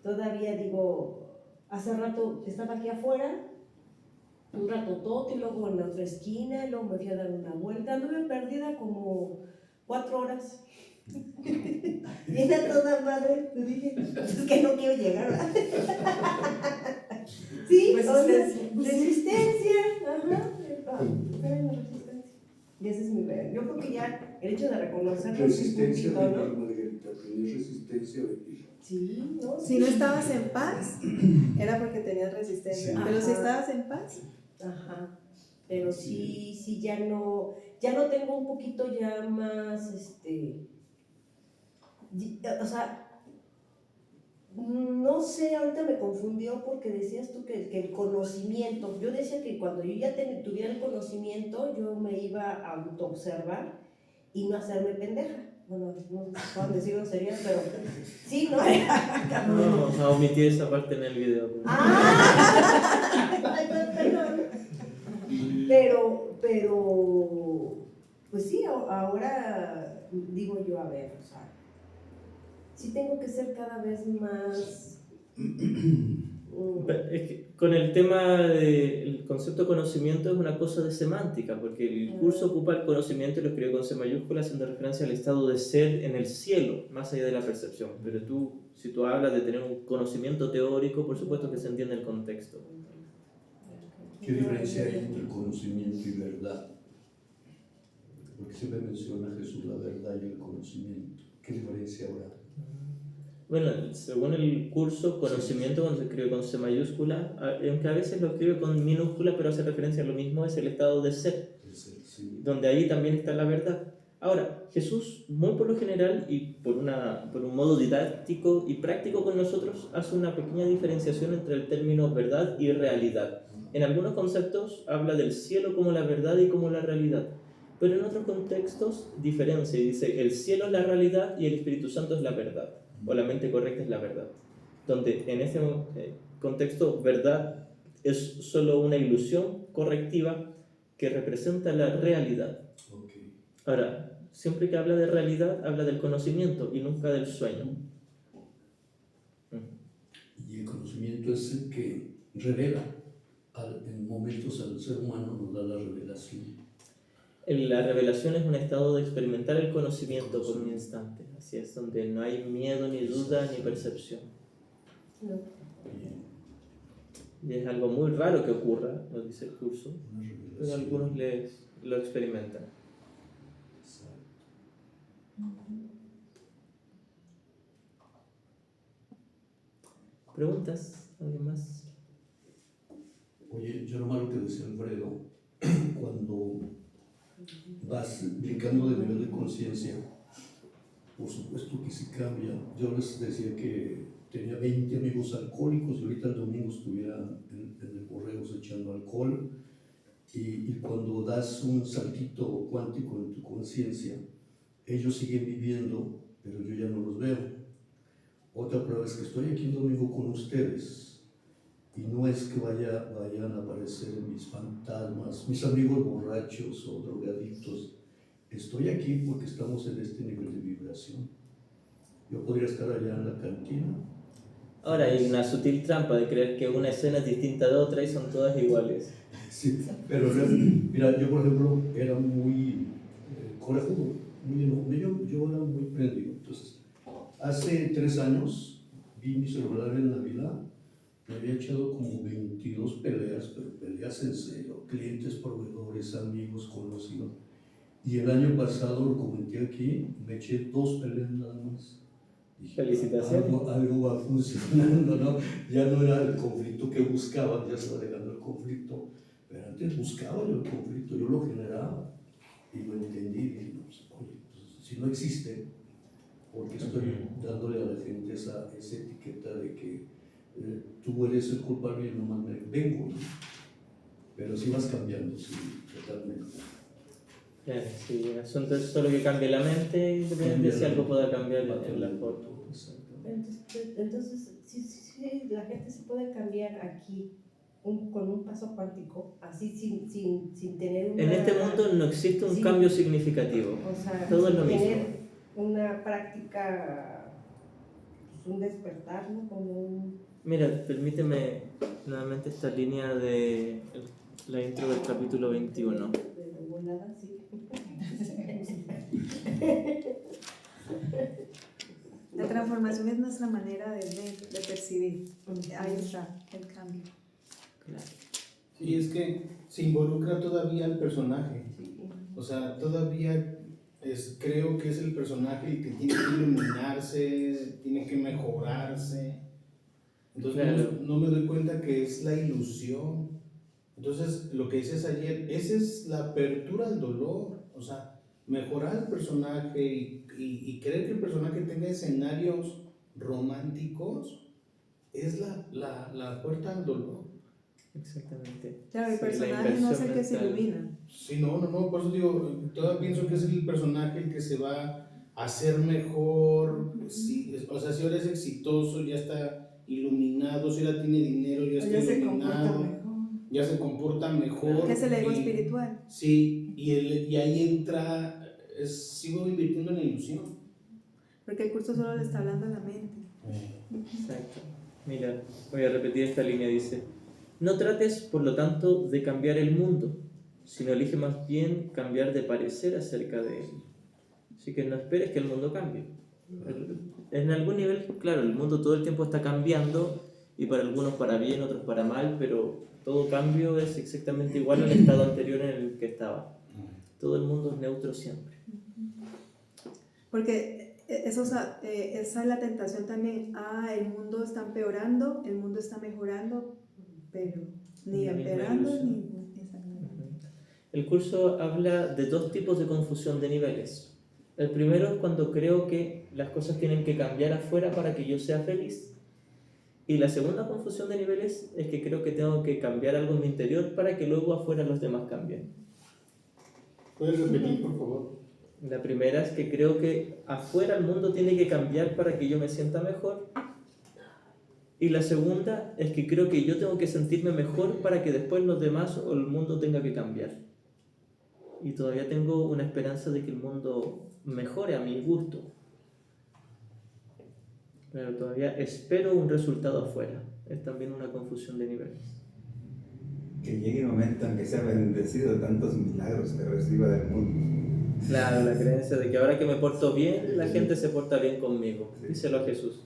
todavía digo, hace rato estaba aquí afuera, un rato todo y luego en la otra esquina, y luego me fui a dar una vuelta, anduve perdida como 4 horas. Viene a toda madre, te dije, es que no quiero llegar, ¿verdad? Sí, resistencia, ajá. ¿Cuál es la resistencia? Y ese es mi ver. Yo creo que ya el hecho de reconocerlo Resistencia es de un poquito, ¿no? Margarita, tener resistencia de ti. Sí, ¿no? Si no estabas en paz, era porque tenías resistencia. Sí. Pero si Ajá. estabas en paz, Ajá. Pero sí ya no tengo un poquito ya más, o sea, no sé, ahorita me confundió porque decías tú que el conocimiento, yo decía que cuando yo ya tuviera el conocimiento, yo me iba a autoobservar y no hacerme pendeja. Bueno, no puedo decir groserías, pero sí, ¿no? No, vamos a omitir esa parte en el video. ¡Ah! Ay, perdón. Pero, pues sí, ahora digo yo, a ver, o sea, sí tengo que ser cada vez más... Es que con el tema del concepto de conocimiento es una cosa de semántica, porque el curso ocupa el conocimiento y lo escribe con C mayúscula haciendo referencia al estado de ser en el cielo, más allá de la percepción. Pero si tú hablas de tener un conocimiento teórico, por supuesto que se entiende el contexto. ¿Qué diferencia hay entre conocimiento y verdad? Porque siempre menciona Jesús la verdad y el conocimiento. ¿Qué diferencia habrá? Bueno, según el curso, conocimiento cuando se escribe con C mayúscula, aunque a veces lo escribe con minúscula, pero hace referencia a lo mismo, es el estado de ser, Sí. donde ahí también está la verdad. Ahora, Jesús, muy por lo general y por un modo didáctico y práctico con nosotros, hace una pequeña diferenciación entre el término verdad y realidad. En algunos conceptos habla del cielo como la verdad y como la realidad, pero en otros contextos diferencia y dice el cielo es la realidad y el Espíritu Santo es la verdad, o la mente correcta es la verdad. Donde en este contexto verdad es solo una ilusión correctiva que representa la realidad. Okay. Ahora, siempre que habla de realidad, habla del conocimiento y nunca del sueño. Y el conocimiento es el que revela. En momentos al ser humano nos da la revelación. La revelación es un estado de experimentar el conocimiento por un instante. Así es, donde no hay miedo, ni duda, ni percepción. No. Bien. Y es algo muy raro que ocurra, lo dice el curso, Una revelación. pero algunos lo experimentan. Exacto. ¿Preguntas? ¿Alguien más? Oye, yo nomás lo que decía Alfredo, cuando vas brincando de nivel de conciencia, por supuesto que sí cambia. Yo les decía que tenía 20 amigos alcohólicos y ahorita el domingo estuviera en el Borregos echando alcohol. Y cuando das un saltito cuántico en tu conciencia, ellos siguen viviendo, pero yo ya no los veo. Otra prueba es que estoy aquí el domingo con ustedes y no es que vayan a aparecer mis fantasmas, mis amigos borrachos o drogadictos. Estoy aquí porque estamos en este nivel de vibración. Yo podría estar allá en la cantina. Ahora hay una sutil trampa de creer que una escena es distinta de otra y son todas iguales. Sí, pero mira, yo por ejemplo era muy corajudo, yo era muy prendido. Entonces, hace 3 años vi mi celular en Navidad, me había echado como 22 peleas, pero peleas en serio, clientes, proveedores, amigos, conocidos. Y el año pasado, lo comenté aquí, me eché 2 peleas nada más. Dije, Felicitaciones. algo va funcionando, ¿no? Ya no era el conflicto que buscaba, ya estaba llegando el conflicto. Pero antes buscaba yo el conflicto, yo lo generaba y lo entendí y dije, no, pues, oye, pues, si no existe, porque estoy dándole a la gente esa etiqueta de que tú eres el culpable y yo nomás me vengo, ¿no? Pero sí vas cambiando, sí, totalmente. Sí, el asunto es solo que cambie la mente y depende de si algo pueda cambiar en la forma. Entonces sí, la gente se puede cambiar aquí con un paso cuántico, así sin tener una... En este mundo no existe un Sí. cambio significativo. O sea, Todo es lo tener mismo. una práctica, pues, un despertar, ¿no? Como un... Mira, permíteme nuevamente esta línea de la intro del capítulo 21. De volada, sí. La transformación es nuestra manera de ver, de percibir. Ahí está el cambio. Claro. Y es que se involucra todavía al personaje. O sea, todavía creo que es el personaje el que tiene que iluminarse, tiene que mejorarse. Entonces Claro. no me doy cuenta que es la ilusión. Entonces, lo que decías ayer, esa es la apertura al dolor. O sea, mejorar al personaje y querer que el personaje tenga escenarios románticos es la puerta al dolor. Exactamente. Claro, el Sí, la personaje no es el que se inversión mental. ilumina. Sí, no, por eso digo, todavía pienso que es el personaje el que se va a hacer mejor, sí, o sea, si ahora es exitoso, ya está iluminado, si ahora tiene dinero, ya está se comporta iluminado, mejor. ya se comporta mejor. Que es el ego y- espiritual. Sí, y ahí entra, sigo invirtiendo en la ilusión. Porque el curso solo le está hablando a la mente. Exacto. Mira, voy a repetir esta línea, dice: no trates, por lo tanto, de cambiar el mundo, sino elige más bien cambiar de parecer acerca de él. Así que no esperes que el mundo cambie. En algún nivel, claro, el mundo todo el tiempo está cambiando, y para algunos para bien, otros para mal, pero todo cambio es exactamente igual al estado anterior en el que estaba. Todo el mundo es neutro siempre. Porque esa es la tentación también. El mundo está empeorando, el mundo está mejorando, pero ni La misma empeorando ilusión. ni exactamente. El curso habla de dos tipos de confusión de niveles. El primero es cuando creo que las cosas tienen que cambiar afuera para que yo sea feliz. Y la segunda confusión de niveles es que creo que tengo que cambiar algo en mi interior para que luego afuera los demás cambien. ¿Puedes repetir, por favor? La primera es que creo que afuera el mundo tiene que cambiar para que yo me sienta mejor. Y la segunda es que creo que yo tengo que sentirme mejor para que después los demás o el mundo tenga que cambiar. Y todavía tengo una esperanza de que el mundo mejore a mi gusto. Pero todavía espero un resultado afuera. Es también una confusión de niveles. Que llegue el momento en que sea bendecido de tantos milagros que reciba del mundo. Claro, la creencia de que ahora que me porto bien, la gente se porta bien conmigo. Díselo a Jesús.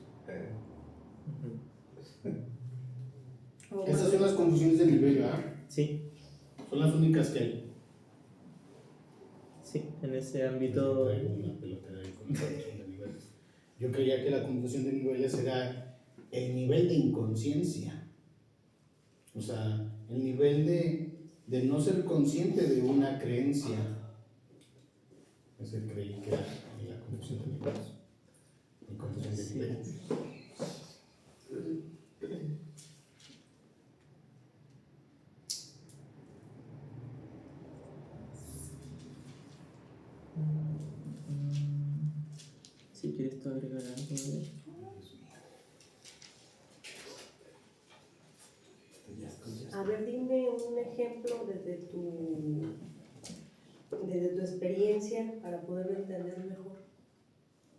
Ujú. Esas son las confusiones de nivel, ¿verdad? Sí, Son las únicas que hay. sí, en ese ámbito. Traigo una pelotera ahí con confusión de niveles. Yo creía que la confusión de niveles era el nivel de inconsciencia. O sea, el nivel de no ser consciente de una creencia. Ese creí que era la confusión de niveles. Y confusión de Sí. niveles. Si quieres tú agregar algo de... A ver, dime un ejemplo desde tu experiencia para poderlo entender mejor.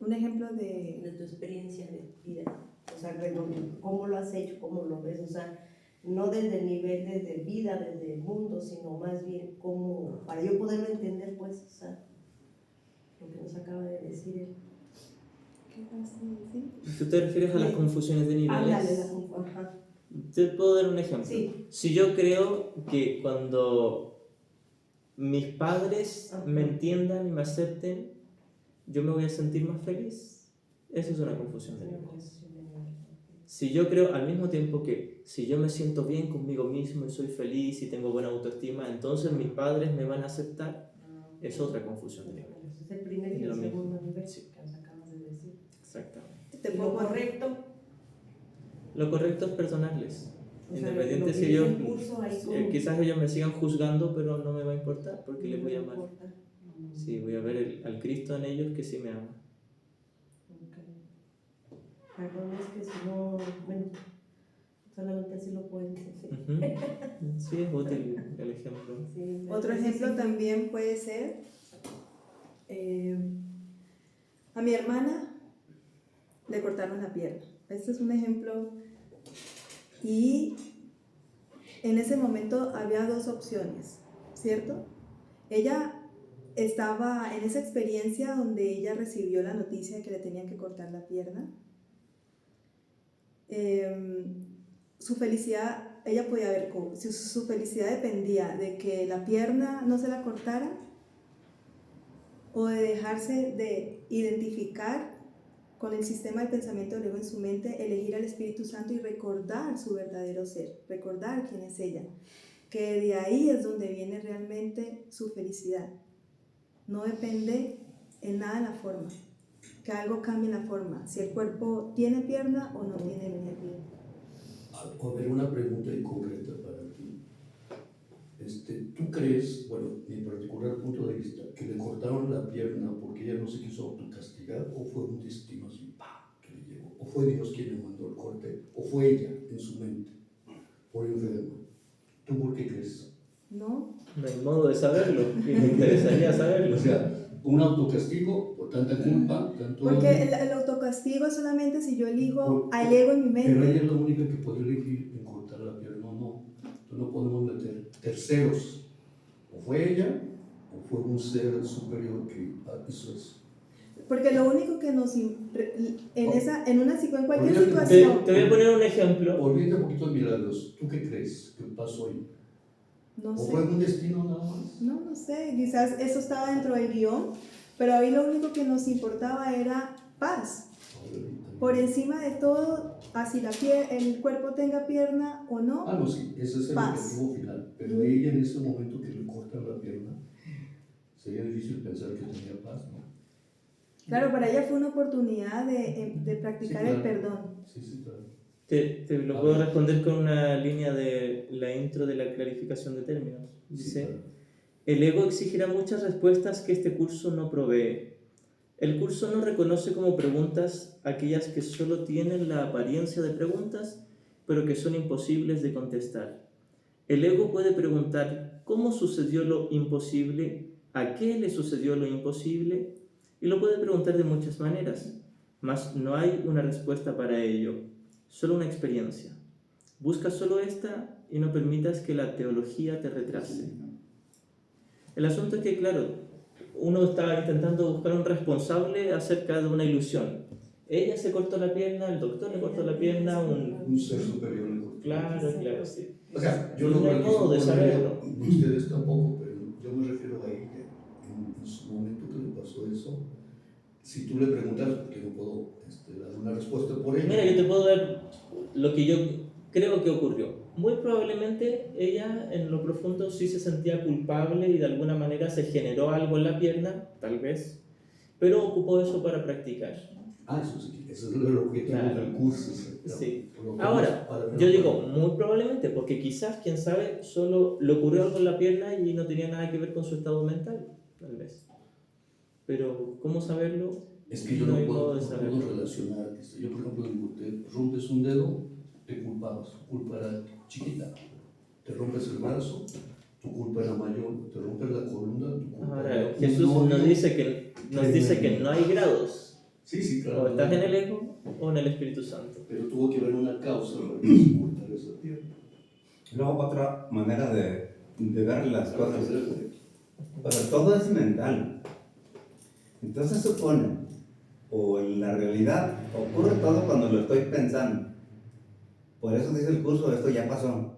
Un ejemplo de... De tu experiencia de vida. O sea, cómo lo has hecho, cómo lo ves. O sea, no desde el nivel de vida, desde el mundo, sino más bien cómo, para yo poderlo entender, pues, o sea, lo que nos acaba de decir él. ¿Qué pasa? ¿Sí? ¿Tú te refieres a las confusiones de niveles? Ándale, ajá. Te puedo dar un ejemplo. Sí. Si yo creo que cuando mis padres Ajá. me entiendan y me acepten, yo me voy a sentir más feliz, eso es una confusión de niveles. Si yo creo al mismo tiempo que si yo me siento bien conmigo mismo y soy feliz y tengo buena autoestima, entonces mis padres me van a aceptar, es otra confusión de niveles. Es el primer y Es el lo mismo. segundo nivel Sí. que nos acabas de decir. Exactamente. Te ¿Y lo pongo correcto? Lo correcto es perdonarles. O sea, Independiente lo que si dice ellos, el curso ahí como- quizás ellos me sigan juzgando, pero no me va a importar porque les voy a No amar. importa. Sí, voy a ver al Cristo en ellos que sí me ama. Ok. Perdón, es que si no, bueno, solamente así lo puedo entender. Ujú. Sí, es útil el ejemplo. Sí, Otro sí, ejemplo sí. también puede ser, a mi hermana le cortaron la pierna. Este es un ejemplo. Y en ese momento había dos opciones, ¿cierto? Ella estaba en esa experiencia donde ella recibió la noticia de que le tenían que cortar la pierna. Su felicidad, ella podía ver cómo, si su felicidad dependía de que la pierna no se la cortara o de dejarse de identificar con el sistema de pensamiento del ego en su mente, elegir al Espíritu Santo y recordar su verdadero ser, recordar quién es ella, que de ahí es donde viene realmente su felicidad. No depende en nada de la forma, que algo cambie la forma, si el cuerpo tiene pierna o no tiene pierna. A ver, una pregunta concreta para ti. ¿Tú crees, bueno, mi particular punto de vista, que le cortaron la pierna porque ella no se quiso autocastigar, o fue un destino así, ¡pam!, que le llegó? ¿O fue Dios quien le mandó el corte? ¿O fue ella en su mente, por enferma? ¿Tú por qué crees? ¿No? No hay modo de saberlo, y me interesaría saberlo. O sea, un autocastigo por tanta culpa, tanto... Porque el autocastigo es solamente si yo elijo Por- al ego en mi Pero ella mente. es la única que puede elegir en cortar la pierna o no. Entonces no podemos meter terceros. O fue ella, o fue un ser superior que hizo eso. Porque lo único que nos en cualquier Olvídate, situación, Te voy a poner un ejemplo. Olvídate un poquito de milagros. ¿Tú qué crees que pasó ahí? no ¿O sé. fue un destino nada más? No sé, quizás eso estaba dentro del guión, pero a mí lo único que nos importaba era paz. Por encima de todo, así el cuerpo tenga pierna o no. Ah, no, sí, ese es el Paz. objetivo final. Pero ella en ese momento que le cortan la pierna, sería difícil pensar que tenía paz, ¿no? Claro, para ella fue una oportunidad de practicar Sí, el claro. perdón. Sí, sí, claro. Te lo puedo responder con una línea de la intro de la clarificación de términos. Dice, Sí, claro. el ego exigirá muchas respuestas que este curso no provee. El curso no reconoce como preguntas aquellas que solo tienen la apariencia de preguntas, pero que son imposibles de contestar. El ego puede preguntar cómo sucedió lo imposible, a qué le sucedió lo imposible, y lo puede preguntar de muchas maneras, mas no hay una respuesta para ello, solo una experiencia. Busca solo esta y no permitas que la teología te retrase. El asunto es que, claro, uno estaba intentando buscar un responsable acerca de una ilusión. Ella se cortó la pierna, el doctor le cortó la pierna, Un ser superior le cortó. Claro, claro, sí. O sea, yo No no hay modo de saberlo. Ustedes tampoco, pero yo me refiero a ella. En su momento que le pasó eso, si tú le preguntas, porque no puedo dar una respuesta por ella. Mira, yo te puedo dar lo que yo creo que ocurrió. Muy probablemente ella en lo profundo sí se sentía culpable y de alguna manera se generó algo en la pierna, tal vez, pero ocupó eso para practicar. Ah, eso sí, eso es el objetivo Claro. del curso. Sí. Por lo que Ahora, para- yo digo muy probablemente, porque quizás, quién sabe, solo le ocurrió algo en la pierna y no tenía nada que ver con su estado mental, tal vez. Pero, ¿cómo saberlo? Es que yo No no, hay puedo, modo de no saberlo. puedo relacionar. Yo, por ejemplo, digo, te rompes un dedo, te culpabas. Tu culpa era chiquita. Te rompes el brazo, tu culpa era mayor. Te rompes la columna, tu culpa era Ahora, un Jesús novio. nos dice que no hay grados. Sí, sí, claro. O estás en el ego o en el Espíritu Santo. Pero tuvo que haber una causa para que se cortara esa pierna. Luego otra manera de ver las cosas. O sea, todo es mental. Entonces supone, o en la realidad ocurre todo cuando lo estoy pensando. Por eso dice el curso, esto ya pasó.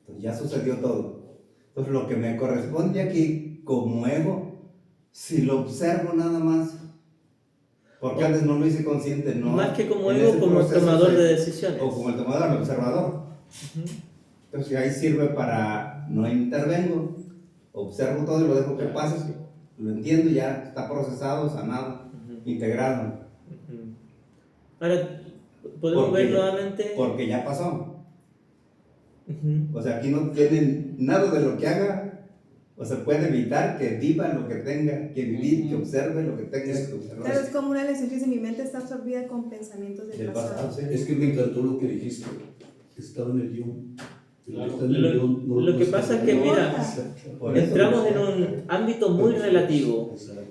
Entonces, ya sucedió todo. Entonces lo que me corresponde aquí como ego, si lo observo nada más, porque antes no lo hice consciente, no. Más que como En ego, ese como proceso tomador soy- de decisiones. O como el tomador, el observador. Ujú. Entonces ahí sirve para, no intervengo, observo todo y lo dejo que pase, lo entiendo, ya está procesado, sanado, Ujú. integrado, Ujú. Ahora, podemos Porque- ver nuevamente. porque ya pasó. Ujú. O sea, aquí no tienen nada de lo que haga, o se puede evitar que viva lo que tenga que vivir, que observe lo que tenga que observar. Claro, es como una lección que dice, mi mente está absorbida con pensamientos del Del pasado, pasado. sí. Es que me encantó lo que dijiste. Estaba en el guión. Claro. Está en el guión, no Lo que pasa es que, mira, Exacto. Por eso- entramos en un ámbito muy relativo. Exacto.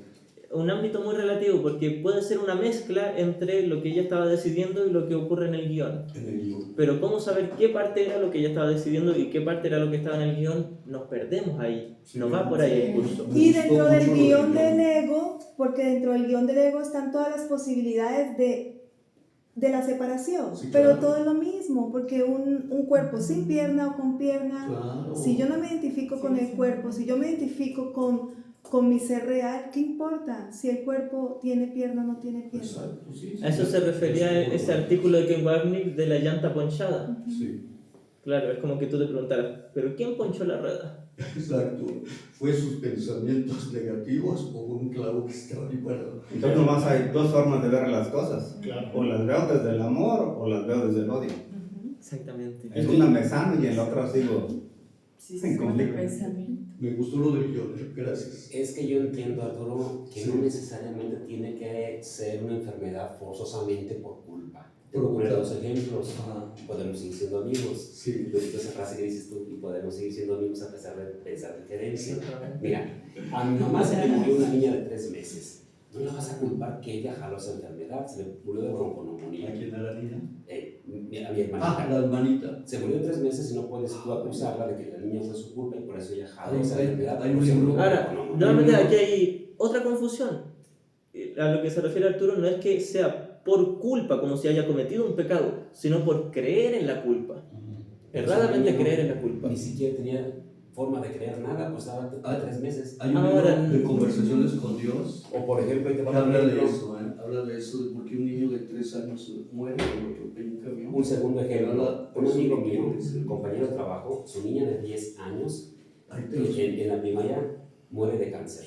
un ámbito muy relativo, porque puede ser una mezcla entre lo que ella estaba decidiendo y lo que ocurre en el guión. En el guión. Pero cómo saber qué parte era lo que ella estaba decidiendo y qué parte era lo que estaba en el guión, nos perdemos ahí. Sí, No va por ahí el curso. Y Me dentro gustó del mucho lo guión del del ego, porque dentro del guión del ego están todas las posibilidades de la separación, Sí, pero claro. todo es lo mismo, porque un cuerpo sin pierna o con pierna, Claro. si yo no me identifico con el cuerpo, si yo me identifico con mi ser real, ¿qué importa si el cuerpo tiene pierna o no tiene pierna? Exacto, sí. A eso se refería ese artículo de Ken Wapnick de la llanta ponchada. Sí, Claro, es como que tú te preguntaras, ¿pero quién ponchó la rueda? exacto. ¿Fue sus pensamientos negativos o un clavo que estaba ahí parado? Entonces nomás hay dos formas de ver las cosas. Claro. O las veo desde el amor o las veo desde el odio. Exactamente. En una me sano y en la otra sigo. Sí, En conflicto. Me gustó lo del guión, gracias. Es que yo entiendo, Arturo, que no necesariamente tiene que ser una enfermedad forzosamente por culpa. Te voy a poner dos ejemplos. Ajá. Podemos seguir siendo amigos. Sí. Yo esa frase que dices tú, y podemos seguir siendo amigos a pesar de pensar diferente. Exactamente. Mira, a mi mamá se le murió una niña de 3 meses. No la vas a culpar que ella jaló esa enfermedad, se le murió de ¿A bronconeumonía. quién era la niña? A mi hermanita. Ah, la hermanita. Se murió de 3 meses y no puedes tú acusarla de que la niña fue su culpa y por eso ella jaló Hay- esa hay- enfermedad. hay un porque se libro- murió de Ahora, bronconeumonía. nuevamente aquí hay otra confusión. A lo que se refiere Arturo no es que sea por culpa, como si haya cometido un pecado, sino por creer en la culpa. Erradamente No, creer en la culpa. Ni siquiera tenía forma de creer nada, pues estaba de 3 meses. Hay un Ahora, libro de conversaciones con Dios O por ejemplo, ahí te que va a habla de ejemplo, eso, habla de eso, de por qué un niño de 3 años muere por lo que atropella un camión. un segundo ejemplo. Habla Un amigo de mío, eso. un compañero de trabajo, su niña de 10 años, Ahí te lo en la primaria, muere de cáncer.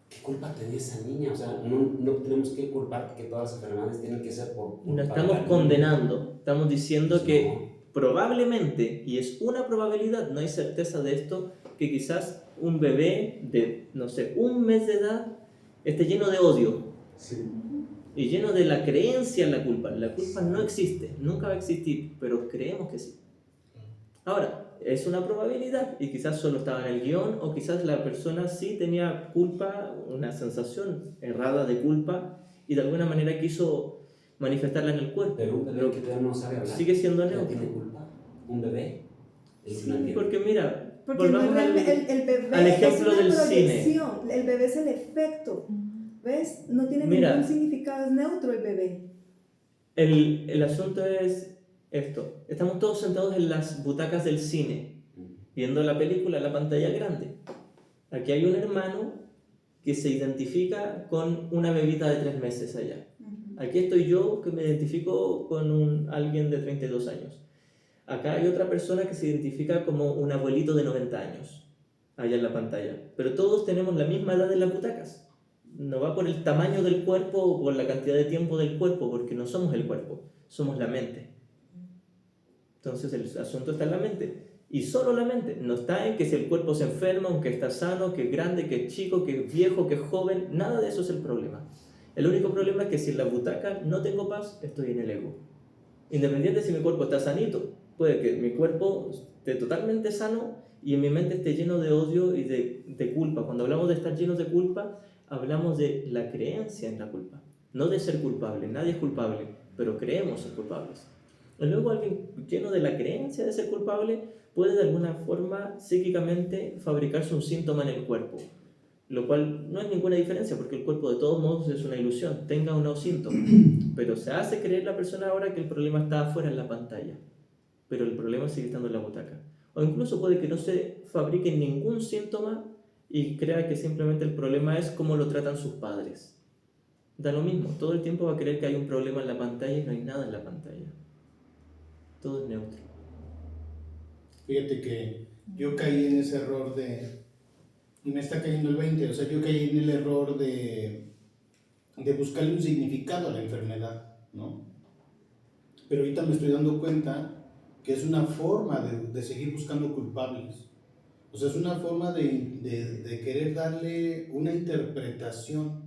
¿Qué culpa tenía esa niña? O sea, no tenemos que culpar que todas las enfermedades tienen que ser por culpa No de estamos la niña. condenando, estamos diciendo que No. probablemente, y es una probabilidad, no hay certeza de esto, que quizás un bebé de, no sé, 1 mes de edad esté lleno de odio Sí. y lleno de la creencia en la culpa. La culpa no existe, nunca va a existir, pero creemos que sí. Ahora, es una probabilidad y quizás solo estaba en el guión o quizás la persona sí tenía culpa, una sensación errada de culpa y de alguna manera quiso manifestarla en el cuerpo. Pero un bebé que todavía no sabe hablar. Sigue siendo ¿ya neutro. tiene culpa? ¿Un bebé? Sí, No entiendo. porque mira, Porque no es volvamos al, el bebé al ejemplo es una del cine. proyección, el bebé es el efecto, ¿ves? No tiene Mira. ningún significado, es neutro el bebé. El asunto es esto. Estamos todos sentados en las butacas del cine, viendo la película en la pantalla grande. Aquí hay un hermano que se identifica con una bebita de 3 meses allá. Aquí estoy yo que me identifico con alguien de 32 años. Acá hay otra persona que se identifica como un abuelito de 90 años, allá en la pantalla. Pero todos tenemos la misma edad en las butacas. No va por el tamaño del cuerpo o por la cantidad de tiempo del cuerpo, porque no somos el cuerpo, somos la mente. Entonces el asunto está en la mente. Y solo la mente. No está en que si el cuerpo se enferma, aunque está sano, que es grande, que es chico, que es viejo, que es joven. Nada de eso es el problema. El único problema es que si en la butaca no tengo paz, estoy en el ego. Independiente si mi cuerpo está sanito, puede que mi cuerpo esté totalmente sano y en mi mente esté lleno de odio y de culpa. Cuando hablamos de estar llenos de culpa, hablamos de la creencia en la culpa, no de ser culpable. Nadie es culpable, pero creemos ser culpables. Y luego alguien lleno de la creencia de ser culpable puede de alguna forma psíquicamente fabricarse un síntoma en el cuerpo, lo cual no es ninguna diferencia porque el cuerpo de todos modos es una ilusión, tenga o no síntomas, pero se hace creer la persona ahora que el problema está afuera en la pantalla, pero el problema sigue estando en la butaca. O incluso puede que no se fabrique ningún síntoma y crea que simplemente el problema es cómo lo tratan sus padres. Da lo mismo, todo el tiempo va a creer que hay un problema en la pantalla y no hay nada en la pantalla. Todo es neutro. Fíjate que yo caí en ese error y me está cayendo el 20, o sea, yo caí en el error de buscarle un significado a la enfermedad, ¿no? Pero ahorita me estoy dando cuenta que es una forma de seguir buscando culpables. O sea, es una forma de querer darle una interpretación.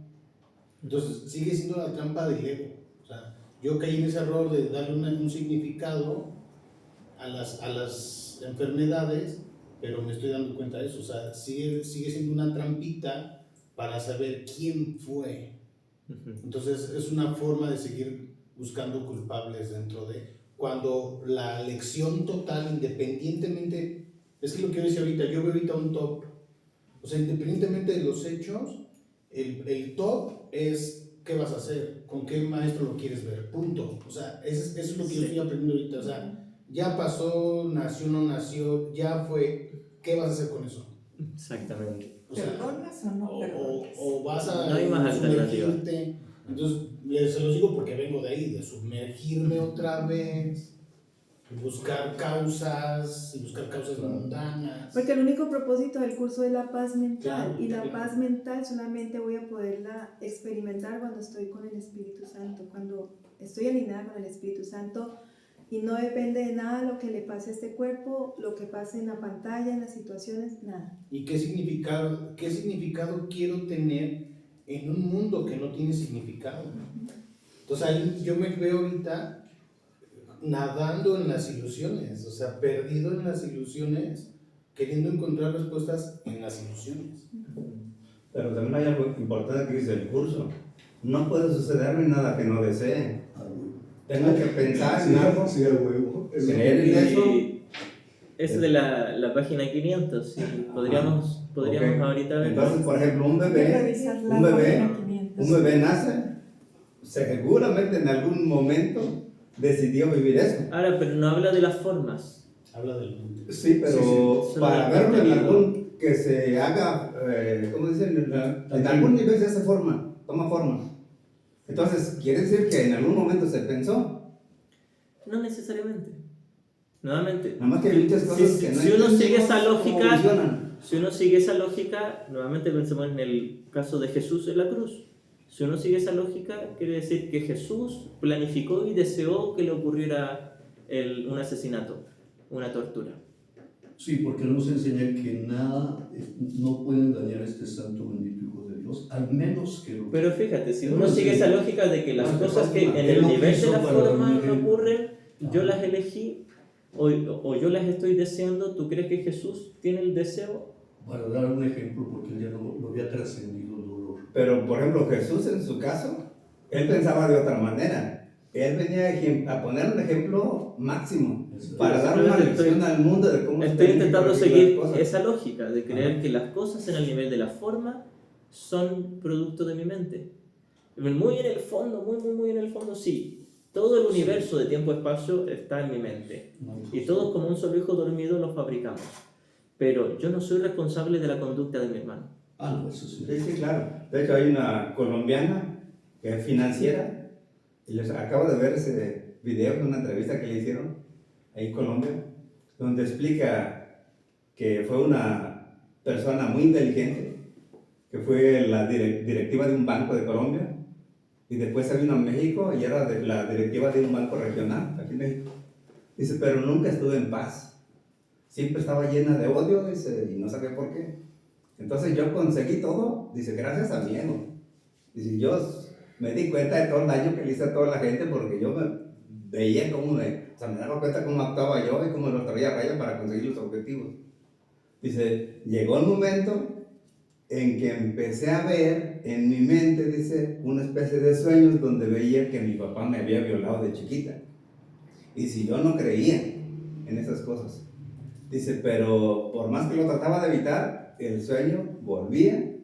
Entonces, sigue siendo la trampa del ego. O sea, yo caí en ese error de darle un significado a las enfermedades, pero me estoy dando cuenta de eso. O sea, sigue siendo una trampita para saber quién fue. Ujú. Entonces es una forma de seguir buscando culpables dentro de, cuando la lección total, independientemente, es que lo que yo decía ahorita, yo veo ahorita un top, o sea, independientemente de los hechos, el top es qué vas a hacer, con qué maestro lo quieres ver, punto. O sea, eso es lo que yo estoy aprendiendo ahorita, o sea, ya pasó, nació, no nació, ya fue, ¿qué vas a hacer con eso? Exactamente. O sea, ¿Perdonas o no perdonas? o vas a No hay más alternativa. sumergirte. Entonces, se los digo porque vengo de ahí, de sumergirme otra vez, buscar causas mundanas. Porque el único propósito del curso es la paz mental, Claro, y la claro. paz mental solamente voy a poderla experimentar cuando estoy con el Espíritu Santo, cuando estoy alineada con el Espíritu Santo, y no depende de nada lo que le pase a este cuerpo, lo que pase en la pantalla, en las situaciones, nada. ¿Y qué significado quiero tener en un mundo que no tiene significado? Entonces ahí yo me veo ahorita nadando en las ilusiones, o sea, perdido en las ilusiones, queriendo encontrar respuestas en las ilusiones. Pero también hay algo importante que dice el curso. No puede sucederme nada que no desee. Ah, güey. Tengo que pensar Sí, en algo, sí, a huevo. creer en eso. Y es de la página 500, sí, podríamos Ok. ahorita ver. Entonces, por ejemplo, un Hay que bebé revisar la un bebé- página 500. nace, seguramente en algún momento decidió vivir eso. Ahora, pero no habla de las formas. Habla del mundo. Sí, pero Sí. para Solo verlo en contenido. algún, que se haga, ¿cómo dicen? En algún nivel se hace forma, toma forma. Entonces, quiere decir que en algún momento se pensó. No necesariamente. Nuevamente, Nada más que hay muchas cosas si que no uno sigue entendemos esa cómo lógica, funcionan. si uno sigue esa lógica, nuevamente pensemos en el caso de Jesús en la cruz. Si uno sigue esa lógica, quiere decir que Jesús planificó y deseó que le ocurriera un asesinato, una tortura. Sí, porque nos enseña que nada, no pueden dañar a este santo bendito Hijo de Dios, al menos que lo... Pero fíjate, si uno No, sigue sí. esa lógica de que las No, cosas que en él el lo nivel de quiso la para forma un no ejemplo. ocurren, yo Ajá. las elegí o yo las estoy deseando, ¿tú crees que Jesús tiene el deseo? Para dar un ejemplo, porque él ya lo había trascendido el dolor. Pero, por ejemplo, Jesús en su caso, él pensaba de otra manera. Él venía a poner un ejemplo máximo para dar una lección al mundo de cómo Estoy intentando seguir las cosas. esa lógica de creer Ajá. que las cosas en el nivel de la forma son producto de mi mente. Muy en el fondo, muy en el fondo, sí. Todo el universo de tiempo-espacio está en mi mente. No, Y todos como un solo hijo dormido los fabricamos. Pero yo no soy responsable de la conducta de mi hermano. Ah, no, eso sí. Sí, sí, claro. De hecho, hay una colombiana que es financiera, y les acabo de ver ese video de una entrevista que le hicieron ahí en Colombia, donde explica que fue una persona muy inteligente, que fue la directiva de un banco de Colombia, y después se vino a México y era de la directiva de un banco regional aquí en México. Dice, pero nunca estuve en paz. Siempre estaba llena de odio, dice, y no sabía por qué. Entonces yo conseguí todo, dice, gracias a mi ego. Dice, yo me di cuenta de todo el daño que le hice a toda la gente porque yo me veía cómo me daba cuenta cómo actuaba yo y cómo los traía a raya para conseguir los objetivos. Dice, llegó el momento en que empecé a ver en mi mente, dice, una especie de sueños donde veía que mi papá me había violado de chiquita. Y si yo no creía en esas cosas. Dice, pero por más que lo trataba de evitar, el sueño volvía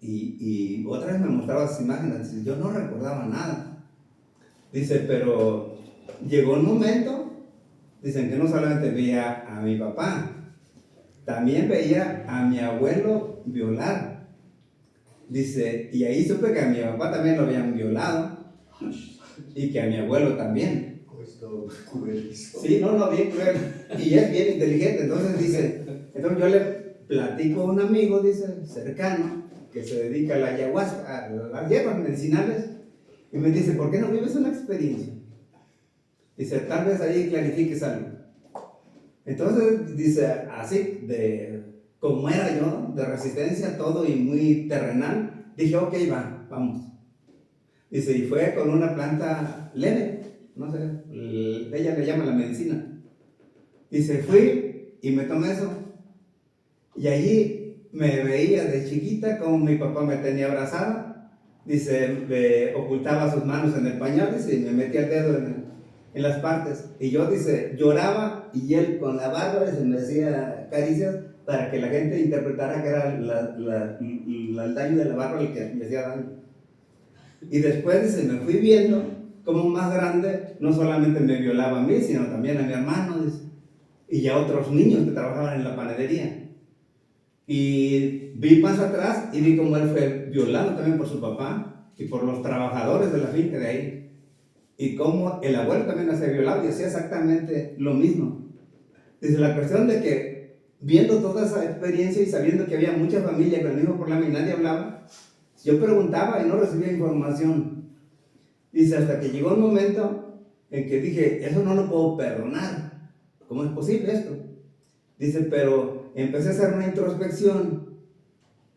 y otra vez me mostraba esas imágenes. Dice, yo no recordaba nada. Dice, pero llegó un momento, dicen que no solamente veía a mi papá, también veía a mi abuelo violar. Dice, y ahí supe que a mi papá también lo habían violado y que a mi abuelo también. Esto cruel. Sí, no, bien cruel. Y es bien inteligente. Entonces dice, entonces yo le platico a un amigo, dice, cercano, que se dedica a la ayahuasca, a las hierbas medicinales, y me dice, ¿por qué no vives una experiencia? Dice, tal vez ahí clarifiques algo. Entonces dice, así de como era yo, de resistencia, todo y muy terrenal, dije, ok, vamos. Dice, y fue con una planta leve, no sé, ella le llama la medicina. Dice, fui y me tomé eso. Y allí me veía de chiquita como mi papá me tenía abrazada, dice, me ocultaba sus manos en el pañal, dice, y me metía el dedo en las partes, y yo, dice, lloraba, y él con la barba, dice, me hacía caricias para que la gente interpretara que era el daño de la barba el que me hacía daño. Y después, dice, me fui viendo como más grande, no solamente me violaba a mí, sino también a mi hermano, dice, y a otros niños que trabajaban en la panadería. Y vi más atrás y vi cómo él fue violado también por su papá y por los trabajadores de la finca de ahí. Y cómo el abuelo también hacía violado y hacía exactamente lo mismo. Dice, la cuestión de que viendo toda esa experiencia y sabiendo que había mucha familia con el mismo problema y nadie hablaba, yo preguntaba y no recibía información. Dice, hasta que llegó un momento en que dije, eso no lo puedo perdonar. ¿Cómo es posible esto? Dice, pero empecé a hacer una introspección.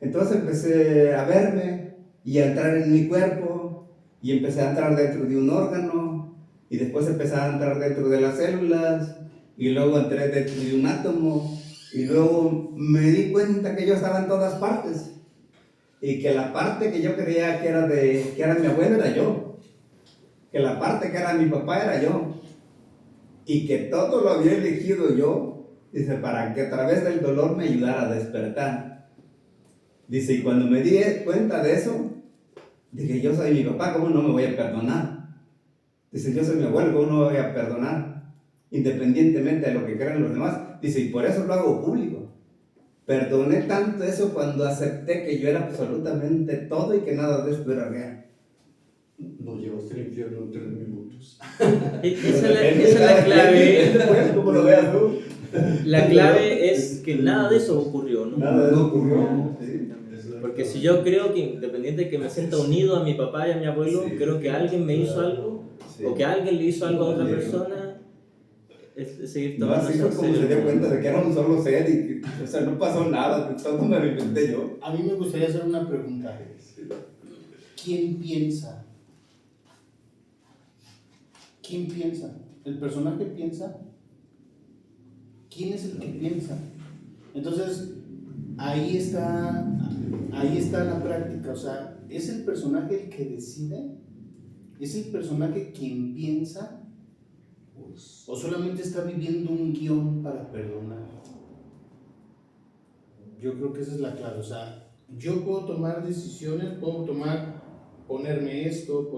Entonces empecé a verme y a entrar en mi cuerpo y empecé a entrar dentro de un órgano y después empecé a entrar dentro de las células y luego entré dentro de un átomo y luego me di cuenta que yo estaba en todas partes y que la parte que yo creía que era mi abuelo era yo, que la parte que era mi papá era yo y que todo lo había elegido yo. Dice, para que a través del dolor me ayudara a despertar. Dice, y cuando me di cuenta de eso, dije, yo soy mi papá, ¿cómo no me voy a perdonar? Dice, yo soy mi abuelo, ¿cómo no me voy a perdonar? Independientemente de lo que crean los demás. Dice, y por eso lo hago público. Perdoné tanto eso cuando acepté que yo era absolutamente todo y que nada de esto era real. Nos llevaste al infierno en 3 minutos. Esa es la clave. Pues, ¿cómo lo veas tú? La clave es que nada de eso ocurrió, ¿no? Nada de eso ocurrió. Sí. Porque si yo creo que independiente de que me sienta unido a mi papá y a mi abuelo, Sí, creo que alguien me hizo algo, sí. o que alguien le hizo algo a otra Sí. persona, es seguir No, tomando así eso fue en como se dio serio. cuenta de que era un solo ser y que, o sea, no pasó nada, todo me lo inventé yo. A mí me gustaría hacer una pregunta. ¿Quién piensa? ¿Quién piensa? ¿El personaje piensa? ¿Quién es el que piensa? Entonces, ahí está la práctica. O sea, ¿es el personaje el que decide? ¿Es el personaje quien piensa? ¿O solamente está viviendo un guión para perdonar? Yo creo que esa es la clave. O sea, yo puedo tomar decisiones, ponerme esto,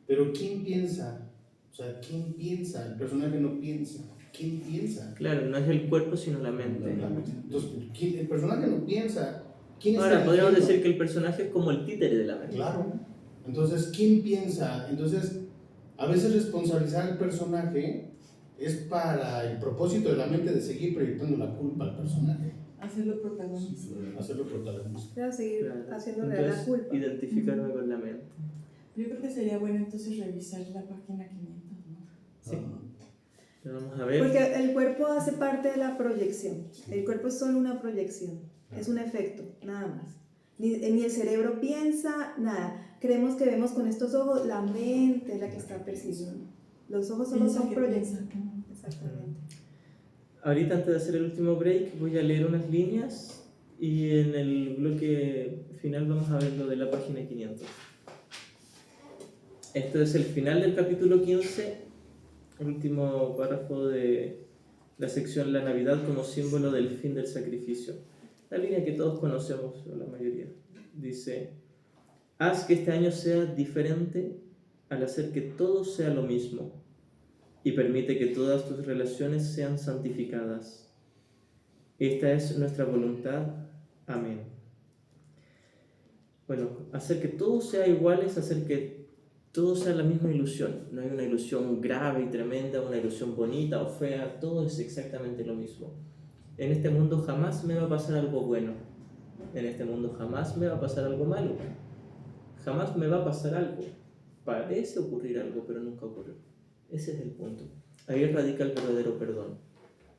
pero ¿quién piensa? O sea, ¿quién piensa? El personaje no piensa. ¿Quién piensa? Claro, no es el cuerpo sino la mente. Entonces, el personaje no piensa. ¿Quién está Ahora, podríamos eligiendo? decir que el personaje es como el títere de la mente. Claro. Entonces, ¿quién piensa? Entonces, a veces responsabilizar al personaje es para el propósito de la mente de seguir proyectando la culpa al personaje. Hacerlo protagonista. Hacerlo protagonista. Claro, seguir Claro. haciendo real la Entonces, culpa. identificarme con la mente. Yo creo que sería bueno entonces revisar la página 500, ¿no? Sí. Pero vamos a ver. Porque el cuerpo hace parte de la proyección. El cuerpo es solo una proyección, es un efecto, nada más. Ni el cerebro piensa, nada. Creemos que vemos con estos ojos, la mente es la que está percibiendo. Los ojos solo Piensa son que proyección. piensa. Exactamente. Ahorita, antes de hacer el último break, voy a leer unas líneas y en el bloque final vamos a ver lo de la página 500. Esto es el final del capítulo 15, el último párrafo de la sección La Navidad como símbolo del fin del sacrificio. La línea que todos conocemos, o la mayoría, dice: haz que este año sea diferente al hacer que todo sea lo mismo, y permite que todas tus relaciones sean santificadas. Esta es nuestra voluntad. Amén. Bueno, hacer que todo sea igual es hacer que todo sea la misma ilusión. No hay una ilusión grave y tremenda, una ilusión bonita o fea, todo es exactamente lo mismo. En este mundo jamás me va a pasar algo bueno. En este mundo jamás me va a pasar algo malo. Jamás me va a pasar algo. Parece ocurrir algo, pero nunca ocurrió. Ese es el punto. Ahí radica el verdadero perdón.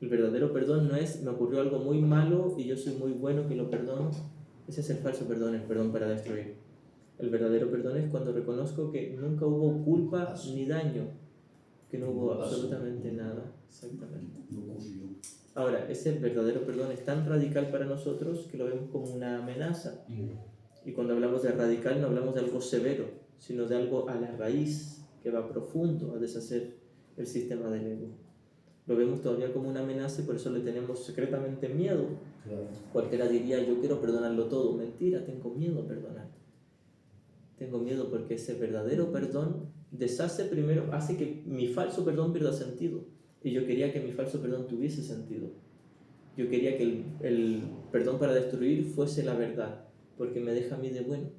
El verdadero perdón no es me ocurrió algo muy malo y yo soy muy bueno que lo perdono. Ese es el falso perdón, el perdón para destruir. El verdadero perdón es cuando reconozco que nunca hubo culpa ni daño, que no hubo absolutamente nada. Exactamente. No ocurrió. Ahora, ese verdadero perdón es tan radical para nosotros que lo vemos como una amenaza. Y cuando hablamos de radical no hablamos de algo severo, sino de algo a la raíz, que va profundo a deshacer el sistema del ego. Lo vemos todavía como una amenaza y por eso le tenemos secretamente miedo. Claro. Cualquiera diría, yo quiero perdonarlo todo. Mentira, tengo miedo a perdonar. Tengo miedo porque ese verdadero perdón deshace primero, hace que mi falso perdón pierda sentido. Y yo quería que mi falso perdón tuviese sentido. Yo quería que el perdón para destruir fuese la verdad, porque me deja a mí de bueno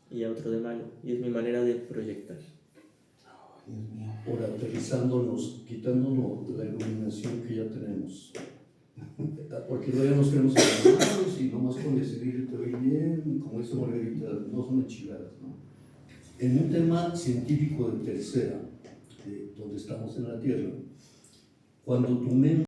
y a otro de malo. Y es mi manera de proyectar. Dios mío. Ahora, aterrizándonos, quitándonos la iluminación que ya tenemos. Porque todavía nos queremos enamorados y nomás con decidir te ve bien, como dice Margarita, no son enchiladas, ¿no? En un tema científico de tercera, donde estamos en la Tierra, cuando tu mente